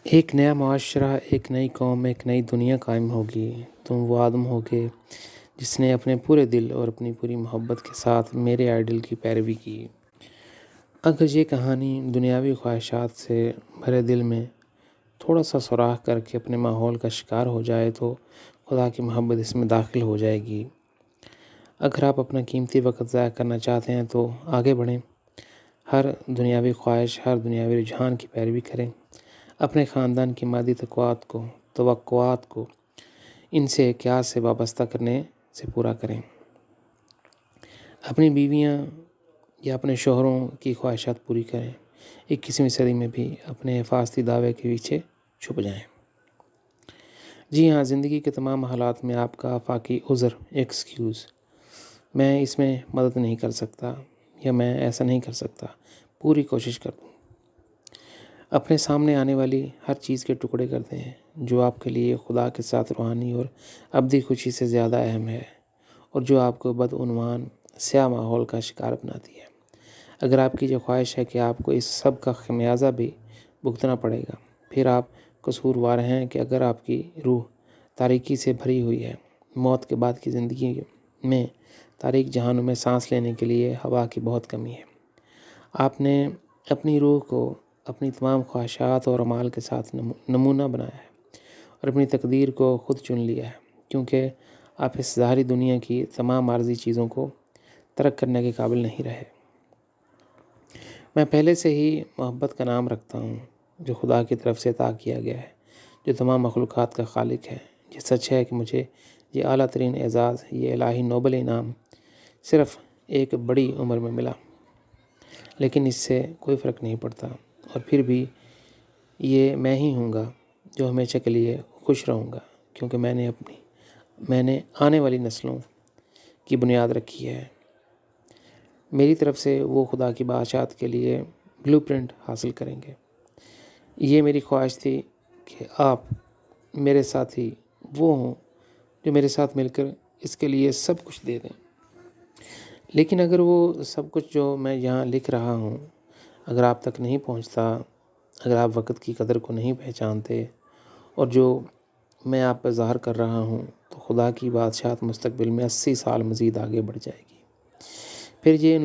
ایک نیا معاشرہ، ایک نئی قوم، ایک نئی دنیا قائم ہوگی۔ تم وہ آدم ہوگے جس نے اپنے پورے دل اور اپنی پوری محبت کے ساتھ میرے آئیڈل کی پیروی کی۔ اگر یہ کہانی دنیاوی خواہشات سے بھرے دل میں تھوڑا سا سوراخ کر کے اپنے ماحول کا شکار ہو جائے تو خدا کی محبت اس میں داخل ہو جائے گی۔ اگر آپ اپنا قیمتی وقت ضائع کرنا چاہتے ہیں تو آگے بڑھیں، ہر دنیاوی خواہش، ہر دنیاوی رجحان کی پیروی کریں، اپنے خاندان کی مادی توقعات کو ان سے قیاس سے وابستہ کرنے سے پورا کریں۔ اپنی بیویاں یا اپنے شوہروں کی خواہشات پوری کریں۔ 21ویں صدی میں بھی اپنے حفاظتی دعوے کے پیچھے چھپ جائیں۔ جی ہاں، زندگی کے تمام حالات میں آپ کا آفاقی عذر، ایکسکیوز، میں اس میں مدد نہیں کر سکتا یا میں ایسا نہیں کر سکتا، پوری کوشش کر دوں۔ اپنے سامنے آنے والی ہر چیز کے ٹکڑے کر دیں جو آپ کے لیے خدا کے ساتھ روحانی اور ابدی خوشی سے زیادہ اہم ہے اور جو آپ کو بدعنوان سیاہ ماحول کا شکار بناتی ہے۔ اگر آپ کی یہ خواہش ہے کہ آپ کو اس سب کا خمیازہ بھی بھگتنا پڑے گا، پھر آپ قصوروار ہیں کہ اگر آپ کی روح تاریکی سے بھری ہوئی ہے۔ موت کے بعد کی زندگی میں تاریک جہانوں میں سانس لینے کے لیے ہوا کی بہت کمی ہے۔ آپ نے اپنی روح کو اپنی تمام خواہشات اور اعمال کے ساتھ نمونہ بنایا ہے اور اپنی تقدیر کو خود چن لیا ہے، کیونکہ آپ اس ظاہری دنیا کی تمام عارضی چیزوں کو ترک کرنے کے قابل نہیں رہے۔ میں پہلے سے ہی محبت کا نام رکھتا ہوں جو خدا کی طرف سے عطا کیا گیا ہے، جو تمام مخلوقات کا خالق ہے۔ یہ سچ ہے کہ مجھے یہ اعلیٰ ترین اعزاز، یہ الہی نوبل انعام صرف ایک بڑی عمر میں ملا، لیکن اس سے کوئی فرق نہیں پڑتا، اور پھر بھی یہ میں ہی ہوں گا جو ہمیشہ کے لیے خوش رہوں گا، کیونکہ میں نے آنے والی نسلوں کی بنیاد رکھی ہے۔ میری طرف سے وہ خدا کی بادشاہت کے لیے بلو پرنٹ حاصل کریں گے۔ یہ میری خواہش تھی کہ آپ میرے ساتھی وہ ہوں جو میرے ساتھ مل کر اس کے لیے سب کچھ دے دیں۔ لیکن اگر وہ سب کچھ جو میں یہاں لکھ رہا ہوں اگر آپ تک نہیں پہنچتا، اگر آپ وقت کی قدر کو نہیں پہچانتے، اور جو میں آپ پر ظاہر کر رہا ہوں، تو خدا کی بادشاہت مستقبل میں 80 سال مزید آگے بڑھ جائے گی۔ پھر یہ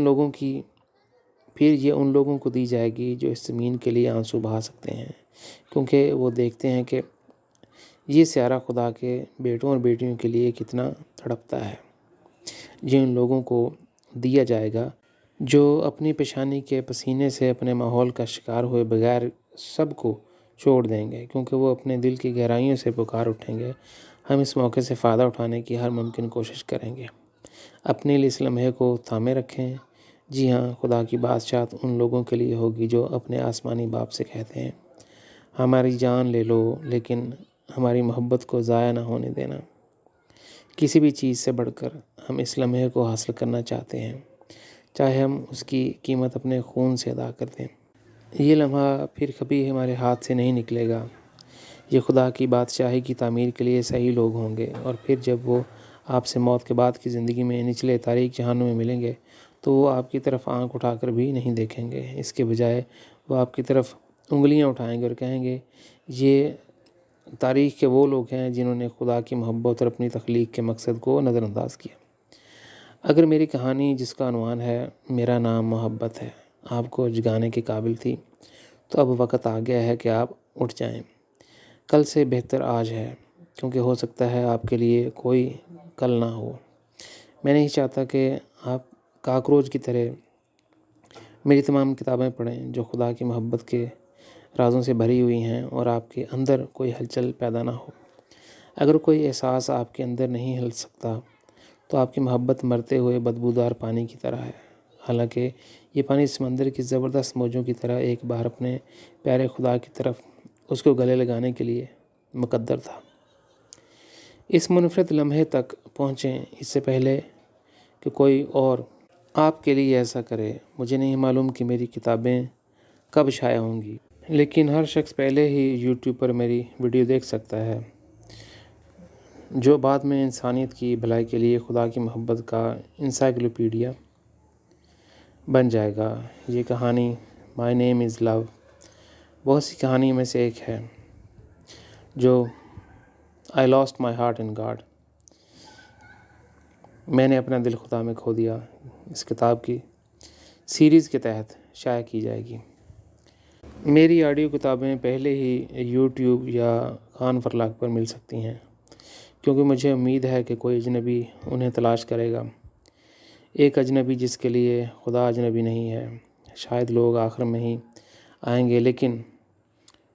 ان لوگوں کو دی جائے گی جو اس زمین کے لیے آنسو بہا سکتے ہیں، کیونکہ وہ دیکھتے ہیں کہ یہ سیارہ خدا کے بیٹوں اور بیٹیوں کے لیے کتنا تڑپتا ہے۔ یہ ان لوگوں کو دیا جائے گا جو اپنی پیشانی کے پسینے سے اپنے ماحول کا شکار ہوئے بغیر سب کو چھوڑ دیں گے، کیونکہ وہ اپنے دل کی گہرائیوں سے پکار اٹھیں گے۔ ہم اس موقع سے فائدہ اٹھانے کی ہر ممکن کوشش کریں گے۔ اپنے لیے اس لمحے کو تھامے رکھیں۔ جی ہاں، خدا کی بادشاہت ان لوگوں کے لیے ہوگی جو اپنے آسمانی باپ سے کہتے ہیں، ہماری جان لے لو لیکن ہماری محبت کو ضائع نہ ہونے دینا۔ کسی بھی چیز سے بڑھ کر ہم اس لمحے کو حاصل کرنا چاہتے ہیں، چاہے ہم اس کی قیمت اپنے خون سے ادا کر دیں۔ یہ لمحہ پھر کبھی ہمارے ہاتھ سے نہیں نکلے گا۔ یہ خدا کی بادشاہی کی تعمیر کے لیے صحیح لوگ ہوں گے، اور پھر جب وہ آپ سے موت کے بعد کی زندگی میں نچلے تاریک جہانوں میں ملیں گے تو وہ آپ کی طرف آنکھ اٹھا کر بھی نہیں دیکھیں گے۔ اس کے بجائے وہ آپ کی طرف انگلیاں اٹھائیں گے اور کہیں گے، یہ تاریخ کے وہ لوگ ہیں جنہوں نے خدا کی محبت اور اپنی تخلیق کے مقصد کو نظر انداز کیا۔ اگر میری کہانی، جس کا عنوان ہے میرا نام محبت ہے، آپ کو جگانے کے قابل تھی، تو اب وقت آ گیا ہے کہ آپ اٹھ جائیں۔ کل سے بہتر آج ہے، کیونکہ ہو سکتا ہے آپ کے لیے کوئی کل نہ ہو۔ میں نہیں چاہتا کہ آپ کاکروچ کی طرح میری تمام کتابیں پڑھیں جو خدا کی محبت کے رازوں سے بھری ہوئی ہیں اور آپ کے اندر کوئی ہلچل پیدا نہ ہو۔ اگر کوئی احساس آپ کے اندر نہیں ہل سکتا تو آپ کی محبت مرتے ہوئے بدبودار پانی کی طرح ہے، حالانکہ یہ پانی سمندر کی زبردست موجوں کی طرح ایک بار اپنے پیارے خدا کی طرف اس کو گلے لگانے کے لیے مقدر تھا۔ اس منفرد لمحے تک پہنچیں اس سے پہلے کہ کوئی اور آپ کے لیے ایسا کرے۔ مجھے نہیں معلوم کہ میری کتابیں کب شائع ہوں گی، لیکن ہر شخص پہلے ہی یوٹیوب پر میری ویڈیو دیکھ سکتا ہے جو بعد میں انسانیت کی بھلائی کے لیے خدا کی محبت کا انسائکلوپیڈیا بن جائے گا۔ یہ کہانی مائی نیم از لو بہت سی کہانیوں میں سے ایک ہے۔ جو I lost my heart in God، میں نے اپنا دل خدا میں کھو دیا، اس کتاب کی سیریز کے تحت شائع کی جائے گی۔ میری آڈیو کتابیں پہلے ہی یوٹیوب یا خان فرلاگ پر مل سکتی ہیں، کیونکہ مجھے امید ہے کہ کوئی اجنبی انہیں تلاش کرے گا، ایک اجنبی جس کے لیے خدا اجنبی نہیں ہے۔ شاید لوگ آخر میں ہی آئیں گے، لیکن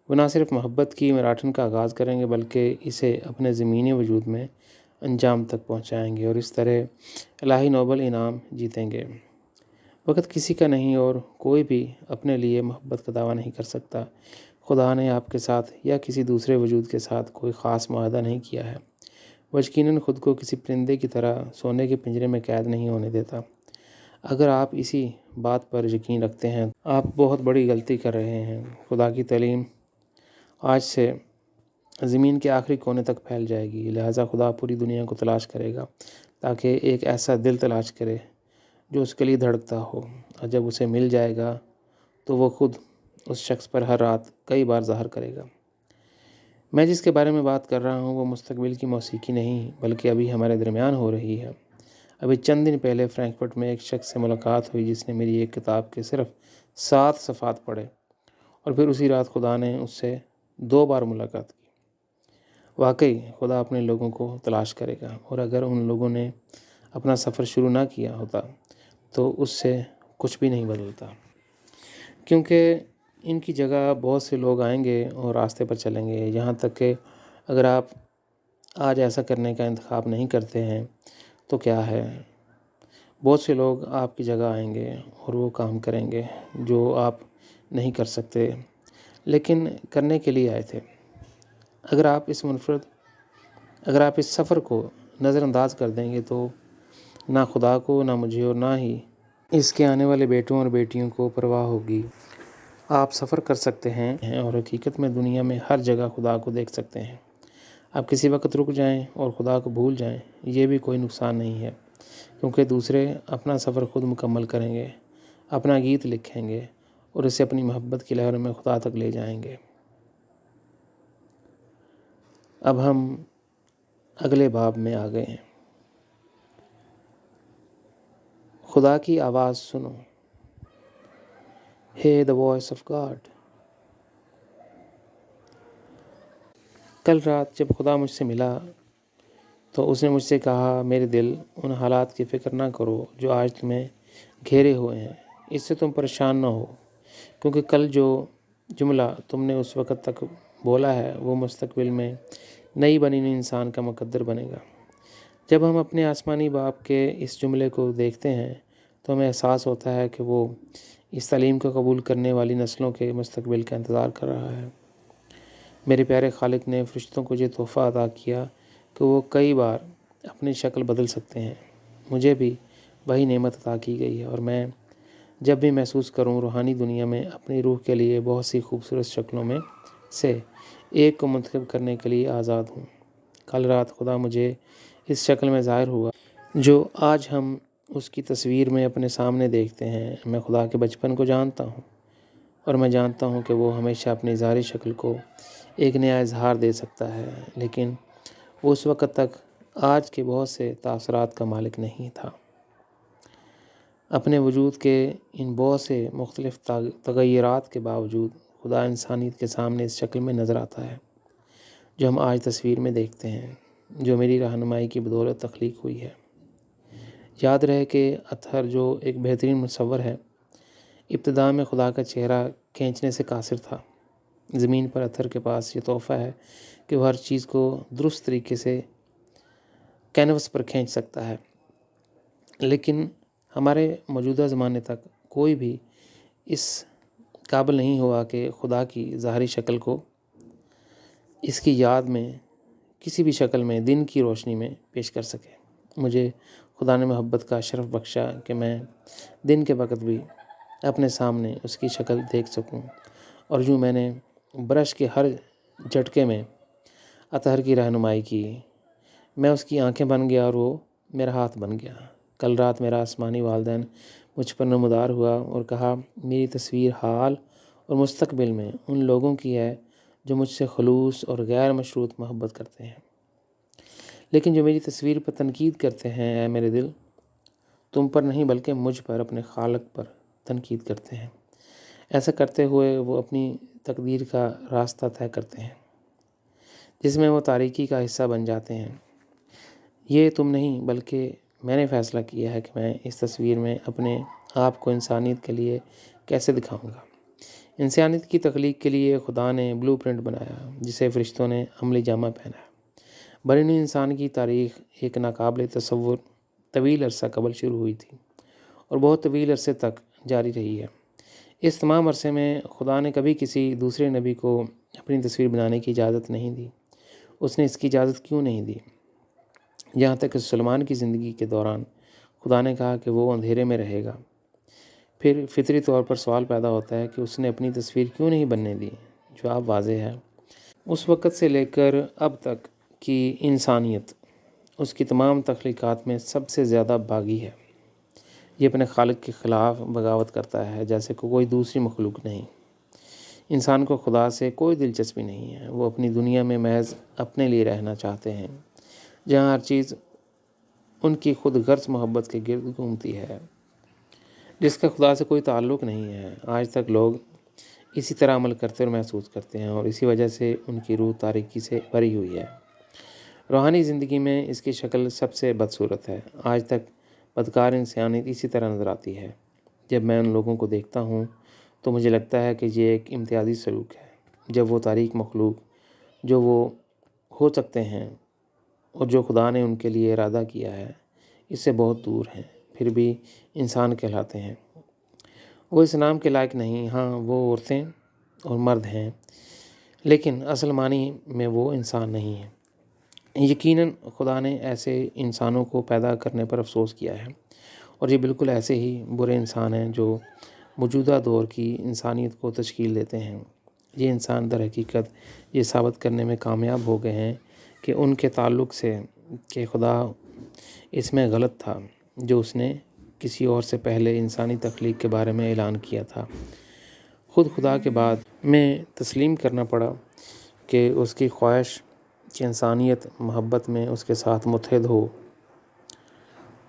وہ نہ صرف محبت کی میراثن کا آغاز کریں گے بلکہ اسے اپنے زمینی وجود میں انجام تک پہنچائیں گے اور اس طرح الہی نوبل انعام جیتیں گے۔ وقت کسی کا نہیں اور کوئی بھی اپنے لیے محبت کا دعویٰ نہیں کر سکتا۔ خدا نے آپ کے ساتھ یا کسی دوسرے وجود کے ساتھ کوئی خاص معاہدہ نہیں کیا ہے۔ وہ یقیناً خود کو کسی پرندے کی طرح سونے کے پنجرے میں قید نہیں ہونے دیتا۔ اگر آپ اسی بات پر یقین رکھتے ہیں تو آپ بہت بڑی غلطی کر رہے ہیں۔ خدا کی تعلیم آج سے زمین کے آخری کونے تک پھیل جائے گی، لہٰذا خدا پوری دنیا کو تلاش کرے گا تاکہ ایک ایسا دل تلاش کرے جو اس کے لیے دھڑکتا ہو، اور جب اسے مل جائے گا تو وہ خود اس شخص پر ہر رات کئی بار ظاہر کرے گا۔ میں جس کے بارے میں بات کر رہا ہوں وہ مستقبل کی موسیقی نہیں بلکہ ابھی ہمارے درمیان ہو رہی ہے۔ ابھی چند دن پہلے فرینکفرٹ میں ایک شخص سے ملاقات ہوئی جس نے میری ایک کتاب کے صرف 7 صفحات پڑھے، اور پھر اسی رات خدا نے اس سے 2 بار ملاقات کی۔ واقعی خدا اپنے لوگوں کو تلاش کرے گا، اور اگر ان لوگوں نے اپنا سفر شروع نہ کیا ہوتا تو اس سے کچھ بھی نہیں بدلتا، کیونکہ ان کی جگہ بہت سے لوگ آئیں گے اور راستے پر چلیں گے۔ یہاں تک کہ اگر آپ آج ایسا کرنے کا انتخاب نہیں کرتے ہیں تو کیا ہے، بہت سے لوگ آپ کی جگہ آئیں گے اور وہ کام کریں گے جو آپ نہیں کر سکتے لیکن کرنے کے لیے آئے تھے۔ اگر آپ اس سفر کو نظر انداز کر دیں گے تو نہ خدا کو، نہ مجھے اور نہ ہی اس کے آنے والے بیٹوں اور بیٹیوں کو پرواہ ہوگی۔ آپ سفر کر سکتے ہیں اور حقیقت میں دنیا میں ہر جگہ خدا کو دیکھ سکتے ہیں۔ آپ کسی وقت رک جائیں اور خدا کو بھول جائیں، یہ بھی کوئی نقصان نہیں ہے، کیونکہ دوسرے اپنا سفر خود مکمل کریں گے، اپنا گیت لکھیں گے اور اسے اپنی محبت کی لہروں میں خدا تک لے جائیں گے۔ اب ہم اگلے باب میں آ گئے ہیں۔ خدا کی آواز سنو۔ Hear the voice of God۔ کل رات جب خدا مجھ سے ملا تو اس نے مجھ سے کہا، میرے دل، ان حالات کی فکر نہ کرو جو آج تمہیں گھیرے ہوئے ہیں، اس سے تم پریشان نہ ہو، کیونکہ کل جو جملہ تم نے اس وقت تک بولا ہے وہ مستقبل میں نئی بنی ہوئی انسان کا مقدر بنے گا۔ جب ہم اپنے آسمانی باپ کے اس جملے کو دیکھتے ہیں تو ہمیں احساس ہوتا ہے کہ وہ اس تعلیم کو قبول کرنے والی نسلوں کے مستقبل کا انتظار کر رہا ہے۔ میرے پیارے خالق نے فرشتوں کو یہ تحفہ عطا کیا کہ وہ کئی بار اپنی شکل بدل سکتے ہیں۔ مجھے بھی وہی نعمت عطا کی گئی ہے، اور میں جب بھی محسوس کروں روحانی دنیا میں اپنی روح کے لیے بہت سی خوبصورت شکلوں میں سے ایک کو منتخب کرنے کے لیے آزاد ہوں۔ کل رات خدا مجھے اس شکل میں ظاہر ہوا جو آج ہم اس کی تصویر میں اپنے سامنے دیکھتے ہیں۔ میں خدا کے بچپن کو جانتا ہوں، اور میں جانتا ہوں کہ وہ ہمیشہ اپنی ظاہری شکل کو ایک نیا اظہار دے سکتا ہے، لیکن وہ اس وقت تک آج کے بہت سے تاثرات کا مالک نہیں تھا۔ اپنے وجود کے ان بہت سے مختلف تغیرات کے باوجود خدا انسانیت کے سامنے اس شکل میں نظر آتا ہے جو ہم آج تصویر میں دیکھتے ہیں، جو میری رہنمائی کی بدولت تخلیق ہوئی ہے۔ یاد رہے کہ اطہر جو ایک بہترین مصور ہے، ابتدا میں خدا کا چہرہ کھینچنے سے قاصر تھا۔ زمین پر اطہر کے پاس یہ تحفہ ہے کہ وہ ہر چیز کو درست طریقے سے کینوس پر کھینچ سکتا ہے، لیکن ہمارے موجودہ زمانے تک کوئی بھی اس قابل نہیں ہوا کہ خدا کی ظاہری شکل کو اس کی یاد میں کسی بھی شکل میں دن کی روشنی میں پیش کر سکے۔ مجھے خدا نے محبت کا شرف بخشا کہ میں دن کے وقت بھی اپنے سامنے اس کی شکل دیکھ سکوں، اور یوں میں نے برش کے ہر جھٹکے میں اطہر کی رہنمائی کی۔ میں اس کی آنکھیں بن گیا اور وہ میرا ہاتھ بن گیا۔ کل رات میرا آسمانی والدین مجھ پر نمودار ہوا اور کہا، میری تصویر حال اور مستقبل میں ان لوگوں کی ہے جو مجھ سے خلوص اور غیر مشروط محبت کرتے ہیں، لیکن جو میری تصویر پر تنقید کرتے ہیں، اے میرے دل، تم پر نہیں بلکہ مجھ پر، اپنے خالق پر تنقید کرتے ہیں۔ ایسا کرتے ہوئے وہ اپنی تقدیر کا راستہ طے کرتے ہیں، جس میں وہ تاریکی کا حصہ بن جاتے ہیں۔ یہ تم نہیں بلکہ میں نے فیصلہ کیا ہے کہ میں اس تصویر میں اپنے آپ کو انسانیت کے لیے کیسے دکھاؤں گا۔ انسانیت کی تخلیق کے لیے خدا نے بلو پرنٹ بنایا، جسے فرشتوں نے عملی جامہ پہنایا۔ برونی انسان کی تاریخ ایک ناقابل تصور طویل عرصہ قبل شروع ہوئی تھی اور بہت طویل عرصے تک جاری رہی ہے۔ اس تمام عرصے میں خدا نے کبھی کسی دوسرے نبی کو اپنی تصویر بنانے کی اجازت نہیں دی۔ اس نے اس کی اجازت کیوں نہیں دی؟ یہاں تک کہ سلیمان کی زندگی کے دوران خدا نے کہا کہ وہ اندھیرے میں رہے گا۔ پھر فطری طور پر سوال پیدا ہوتا ہے کہ اس نے اپنی تصویر کیوں نہیں بننے دی؟ جواب واضح ہے۔ اس وقت سے لے کر اب تک کی انسانیت اس کی تمام تخلیقات میں سب سے زیادہ باغی ہے۔ یہ اپنے خالق کے خلاف بغاوت کرتا ہے جیسے کہ کوئی دوسری مخلوق نہیں۔ انسان کو خدا سے کوئی دلچسپی نہیں ہے۔ وہ اپنی دنیا میں محض اپنے لیے رہنا چاہتے ہیں، جہاں ہر چیز ان کی خود غرض محبت کے گرد گھومتی ہے، جس کا خدا سے کوئی تعلق نہیں ہے۔ آج تک لوگ اسی طرح عمل کرتے اور محسوس کرتے ہیں، اور اسی وجہ سے ان کی روح تاریکی سے بھری ہوئی ہے۔ روحانی زندگی میں اس کی شکل سب سے بدصورت ہے۔ آج تک بدکار انسانیت اسی طرح نظر آتی ہے۔ جب میں ان لوگوں کو دیکھتا ہوں تو مجھے لگتا ہے کہ یہ ایک امتیازی سلوک ہے، جب وہ تاریک مخلوق جو وہ ہو سکتے ہیں اور جو خدا نے ان کے لیے ارادہ کیا ہے، اس سے بہت دور ہیں، پھر بھی انسان کہلاتے ہیں۔ وہ اس نام کے لائق نہیں۔ ہاں، وہ عورتیں اور مرد ہیں، لیکن اصل معنی میں وہ انسان نہیں ہیں۔ یقیناً خدا نے ایسے انسانوں کو پیدا کرنے پر افسوس کیا ہے، اور یہ بالکل ایسے ہی برے انسان ہیں جو موجودہ دور کی انسانیت کو تشکیل دیتے ہیں۔ یہ انسان در حقیقت یہ ثابت کرنے میں کامیاب ہو گئے ہیں کہ ان کے تعلق سے کہ خدا اس میں غلط تھا جو اس نے کسی اور سے پہلے انسانی تخلیق کے بارے میں اعلان کیا تھا۔ خود خدا کے بعد میں تسلیم کرنا پڑا کہ اس کی خواہش کہ انسانیت محبت میں اس کے ساتھ متحد ہو،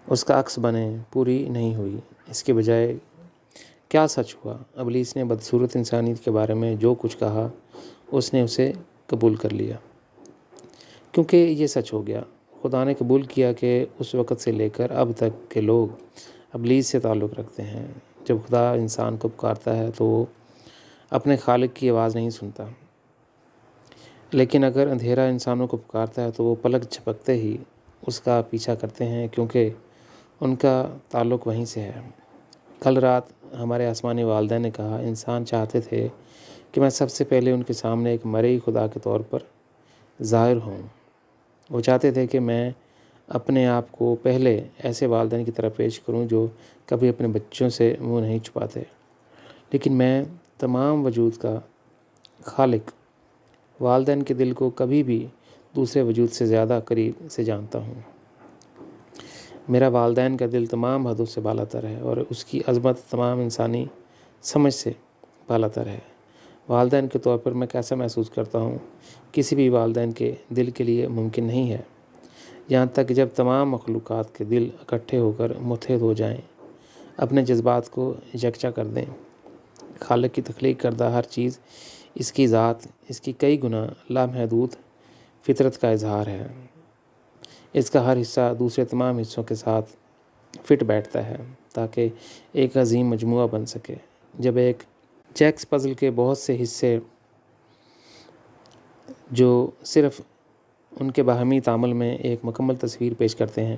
اس کا عکس بنے، پوری نہیں ہوئی۔ اس کے بجائے کیا سچ ہوا؟ ابلیس نے بدصورت انسانیت کے بارے میں جو کچھ کہا، اس نے اسے قبول کر لیا، کیونکہ یہ سچ ہو گیا۔ خدا نے قبول کیا کہ اس وقت سے لے کر اب تک کے لوگ ابلیس سے تعلق رکھتے ہیں۔ جب خدا انسان کو پکارتا ہے تو وہ اپنے خالق کی آواز نہیں سنتا، لیکن اگر اندھیرا انسانوں کو پکارتا ہے تو وہ پلک جھپکتے ہی اس کا پیچھا کرتے ہیں، کیونکہ ان کا تعلق وہیں سے ہے۔ کل رات ہمارے آسمانی والدین نے کہا، انسان چاہتے تھے کہ میں سب سے پہلے ان کے سامنے ایک مرئی خدا کے طور پر ظاہر ہوں۔ وہ چاہتے تھے کہ میں اپنے آپ کو پہلے ایسے والدین کی طرح پیش کروں جو کبھی اپنے بچوں سے منہ نہیں چھپاتے، لیکن میں تمام وجود کا خالق والدین کے دل کو کبھی بھی دوسرے وجود سے زیادہ قریب سے جانتا ہوں۔ میرا والدین کا دل تمام حدوں سے بالاتر ہے اور اس کی عظمت تمام انسانی سمجھ سے بالاتر ہے۔ والدین کے طور پر میں کیسا محسوس کرتا ہوں، کسی بھی والدین کے دل کے لیے ممکن نہیں ہے، یہاں تک کہ جب تمام مخلوقات کے دل اکٹھے ہو کر متحد ہو جائیں، اپنے جذبات کو یکجا کر دیں۔ خالق کی تخلیق کردہ ہر چیز، اس کی ذات، اس کی کئی گنا لامحدود فطرت کا اظہار ہے۔ اس کا ہر حصہ دوسرے تمام حصوں کے ساتھ فٹ بیٹھتا ہے تاکہ ایک عظیم مجموعہ بن سکے۔ جب ایک چیکس پزل کے بہت سے حصے جو صرف ان کے باہمی تعامل میں ایک مکمل تصویر پیش کرتے ہیں،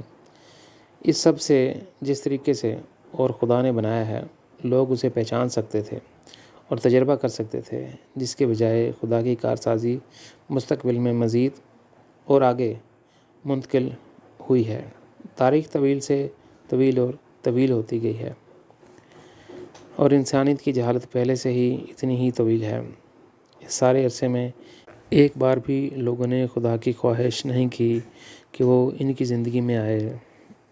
اس سب سے جس طریقے سے اور خدا نے بنایا ہے، لوگ اسے پہچان سکتے تھے اور تجربہ کر سکتے تھے، جس کے بجائے خدا کی کارسازی مستقبل میں مزید اور آگے منتقل ہوئی ہے۔ تاریخ طویل سے طویل اور طویل ہوتی گئی ہے، اور انسانیت کی جہالت پہلے سے ہی اتنی ہی طویل ہے۔ اس سارے عرصے میں ایک بار بھی لوگوں نے خدا کی خواہش نہیں کی کہ وہ ان کی زندگی میں آئے،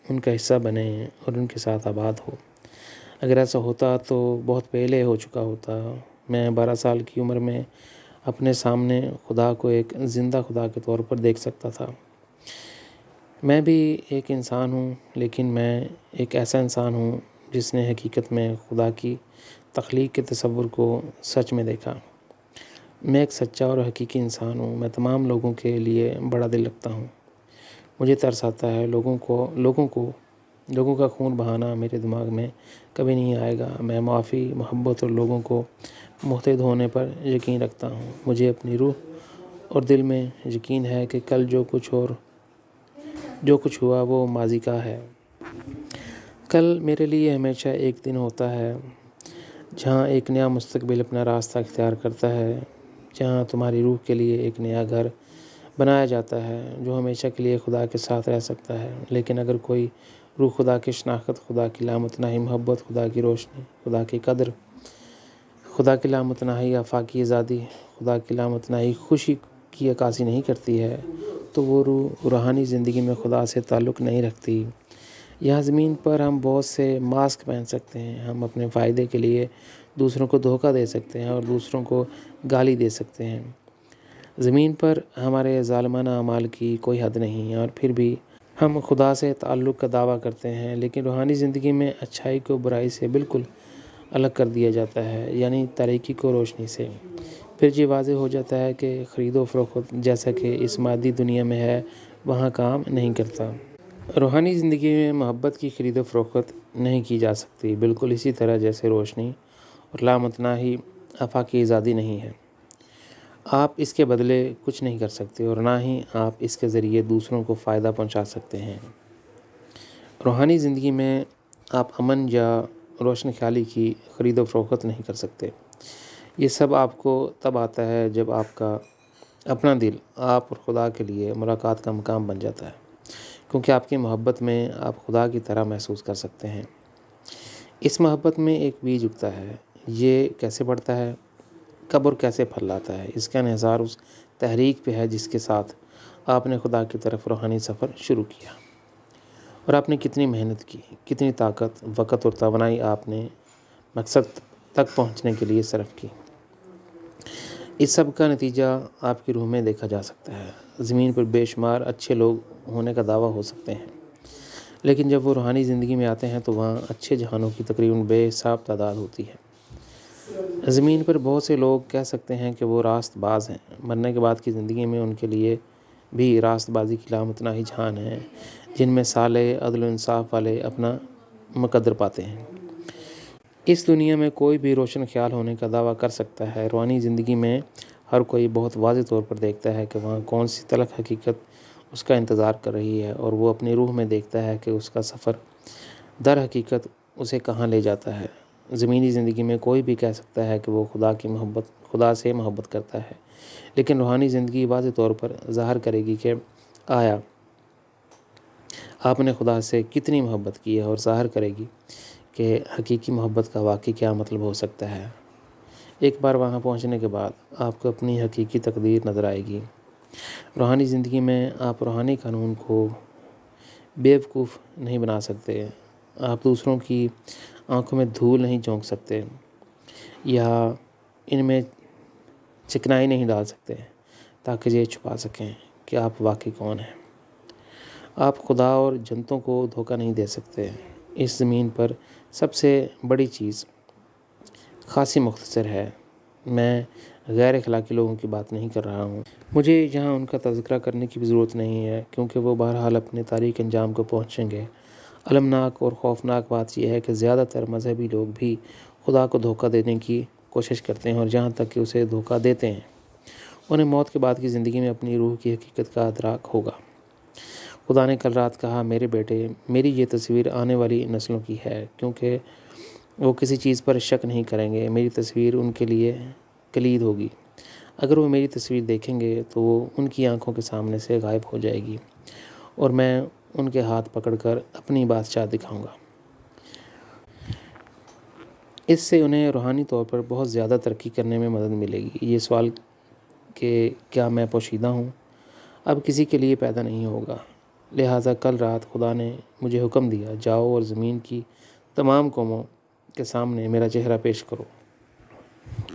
ان کا حصہ بنے اور ان کے ساتھ آباد ہو۔ اگر ایسا ہوتا تو بہت پہلے ہو چکا ہوتا۔ میں 12 سال کی عمر میں اپنے سامنے خدا کو ایک زندہ خدا کے طور پر دیکھ سکتا تھا۔ میں بھی ایک انسان ہوں، لیکن میں ایک ایسا انسان ہوں جس نے حقیقت میں خدا کی تخلیق کے تصور کو سچ میں دیکھا۔ میں ایک سچا اور حقیقی انسان ہوں۔ میں تمام لوگوں کے لیے بڑا دل رکھتا ہوں۔ مجھے ترس آتا ہے لوگوں کا خون بہانا میرے دماغ میں کبھی نہیں آئے گا۔ میں معافی، محبت اور لوگوں کو متحد ہونے پر یقین رکھتا ہوں۔ مجھے اپنی روح اور دل میں یقین ہے کہ کل جو کچھ ہوا وہ ماضی کا ہے۔ کل میرے لیے ہمیشہ ایک دن ہوتا ہے جہاں ایک نیا مستقبل اپنا راستہ اختیار کرتا ہے، جہاں تمہاری روح کے لیے ایک نیا گھر بنایا جاتا ہے جو ہمیشہ کے لیے خدا کے ساتھ رہ سکتا ہے۔ لیکن اگر کوئی روح خدا کی شناخت، خدا کی لامتناہی محبت، خدا کی روشنی، خدا کی قدر، خدا کی لامتناہی آفاقی آزادی، خدا کی لامتناہی خوشی کی عکاسی نہیں کرتی ہے تو وہ روح روحانی زندگی میں خدا سے تعلق نہیں رکھتی۔ یہاں زمین پر ہم بہت سے ماسک پہن سکتے ہیں۔ ہم اپنے فائدے کے لیے دوسروں کو دھوکہ دے سکتے ہیں اور دوسروں کو گالی دے سکتے ہیں۔ زمین پر ہمارے ظالمانہ اعمال کی کوئی حد نہیں، اور پھر بھی ہم خدا سے تعلق کا دعویٰ کرتے ہیں۔ لیکن روحانی زندگی میں اچھائی کو برائی سے بالکل الگ کر دیا جاتا ہے، یعنی تاریکی کو روشنی سے۔ پھر یہ واضح ہو جاتا ہے کہ خرید و فروخت جیسا کہ اس مادی دنیا میں ہے وہاں کام نہیں کرتا۔ روحانی زندگی میں محبت کی خرید و فروخت نہیں کی جا سکتی، بالکل اسی طرح جیسے روشنی اور لامتناہی آفاقی آزادی نہیں ہے۔ آپ اس کے بدلے کچھ نہیں کر سکتے اور نہ ہی آپ اس کے ذریعے دوسروں کو فائدہ پہنچا سکتے ہیں۔ روحانی زندگی میں آپ امن یا روشن خیالی کی خرید و فروخت نہیں کر سکتے۔ یہ سب آپ کو تب آتا ہے جب آپ کا اپنا دل آپ اور خدا کے لیے ملاقات کا مقام بن جاتا ہے، کیونکہ آپ کی محبت میں آپ خدا کی طرح محسوس کر سکتے ہیں۔ اس محبت میں ایک بیج اگتا ہے۔ یہ کیسے بڑھتا ہے، کب اور کیسے پھل لاتا ہے، اس کا انحصار اس تحریک پہ ہے جس کے ساتھ آپ نے خدا کی طرف روحانی سفر شروع کیا، اور آپ نے کتنی محنت کی، کتنی طاقت، وقت اور توانائی آپ نے مقصد تک پہنچنے کے لیے صرف کی۔ اس سب کا نتیجہ آپ کی روح میں دیکھا جا سکتا ہے۔ زمین پر بے شمار اچھے لوگ ہونے کا دعویٰ ہو سکتے ہیں، لیکن جب وہ روحانی زندگی میں آتے ہیں تو وہاں اچھے جہانوں کی تقریباً بے حساب تعداد ہوتی ہے۔ زمین پر بہت سے لوگ کہہ سکتے ہیں کہ وہ راست باز ہیں۔ مرنے کے بعد کی زندگی میں ان کے لیے بھی راست بازی کی لامتناہی جہان ہے، جن میں صالح، عدل و انصاف والے اپنا مقدر پاتے ہیں۔ اس دنیا میں کوئی بھی روشن خیال ہونے کا دعویٰ کر سکتا ہے۔ روحانی زندگی میں ہر کوئی بہت واضح طور پر دیکھتا ہے کہ وہاں کون سی تلخ حقیقت اس کا انتظار کر رہی ہے، اور وہ اپنی روح میں دیکھتا ہے کہ اس کا سفر در حقیقت اسے کہاں لے جاتا ہے۔ زمینی زندگی میں کوئی بھی کہہ سکتا ہے کہ وہ خدا سے محبت کرتا ہے، لیکن روحانی زندگی واضح طور پر ظاہر کرے گی کہ آیا آپ نے خدا سے کتنی محبت کی ہے، اور ظاہر کرے گی کہ حقیقی محبت کا واقعی کیا مطلب ہو سکتا ہے۔ ایک بار وہاں پہنچنے کے بعد آپ کو اپنی حقیقی تقدیر نظر آئے گی۔ روحانی زندگی میں آپ روحانی قانون کو بیوقوف نہیں بنا سکتے۔ آپ دوسروں کی آنکھوں میں دھول نہیں جھونک سکتے یا ان میں چکنائی نہیں ڈال سکتے تاکہ یہ چھپا سکیں کہ آپ واقعی کون ہیں۔ آپ خدا اور جنتوں کو دھوکہ نہیں دے سکتے۔ اس زمین پر سب سے بڑی چیز خاصی مختصر ہے۔ میں غیر اخلاقی لوگوں کی بات نہیں کر رہا ہوں۔ مجھے یہاں ان کا تذکرہ کرنے کی بھی ضرورت نہیں ہے، کیونکہ وہ بہرحال اپنے تاریک انجام کو پہنچیں گے۔ المناک اور خوفناک بات یہ ہے کہ زیادہ تر مذہبی لوگ بھی خدا کو دھوکہ دینے کی کوشش کرتے ہیں، اور جہاں تک کہ اسے دھوکہ دیتے ہیں، انہیں موت کے بعد کی زندگی میں اپنی روح کی حقیقت کا ادراک ہوگا۔ خدا نے کل رات کہا، میرے بیٹے، میری یہ تصویر آنے والی نسلوں کی ہے، کیونکہ وہ کسی چیز پر شک نہیں کریں گے۔ میری تصویر ان کے لیے کلید ہوگی۔ اگر وہ میری تصویر دیکھیں گے تو وہ ان کی آنکھوں کے سامنے سے غائب ہو جائے گی، اور میں ان کے ہاتھ پکڑ کر اپنی بادشاہ دکھاؤں گا۔ اس سے انہیں روحانی طور پر بہت زیادہ ترقی کرنے میں مدد ملے گی۔ یہ سوال کہ کیا میں پوشیدہ ہوں، اب کسی کے لیے پیدا نہیں ہوگا۔ لہٰذا کل رات خدا نے مجھے حکم دیا، جاؤ اور زمین کی تمام قوموں کے سامنے میرا چہرہ پیش کرو۔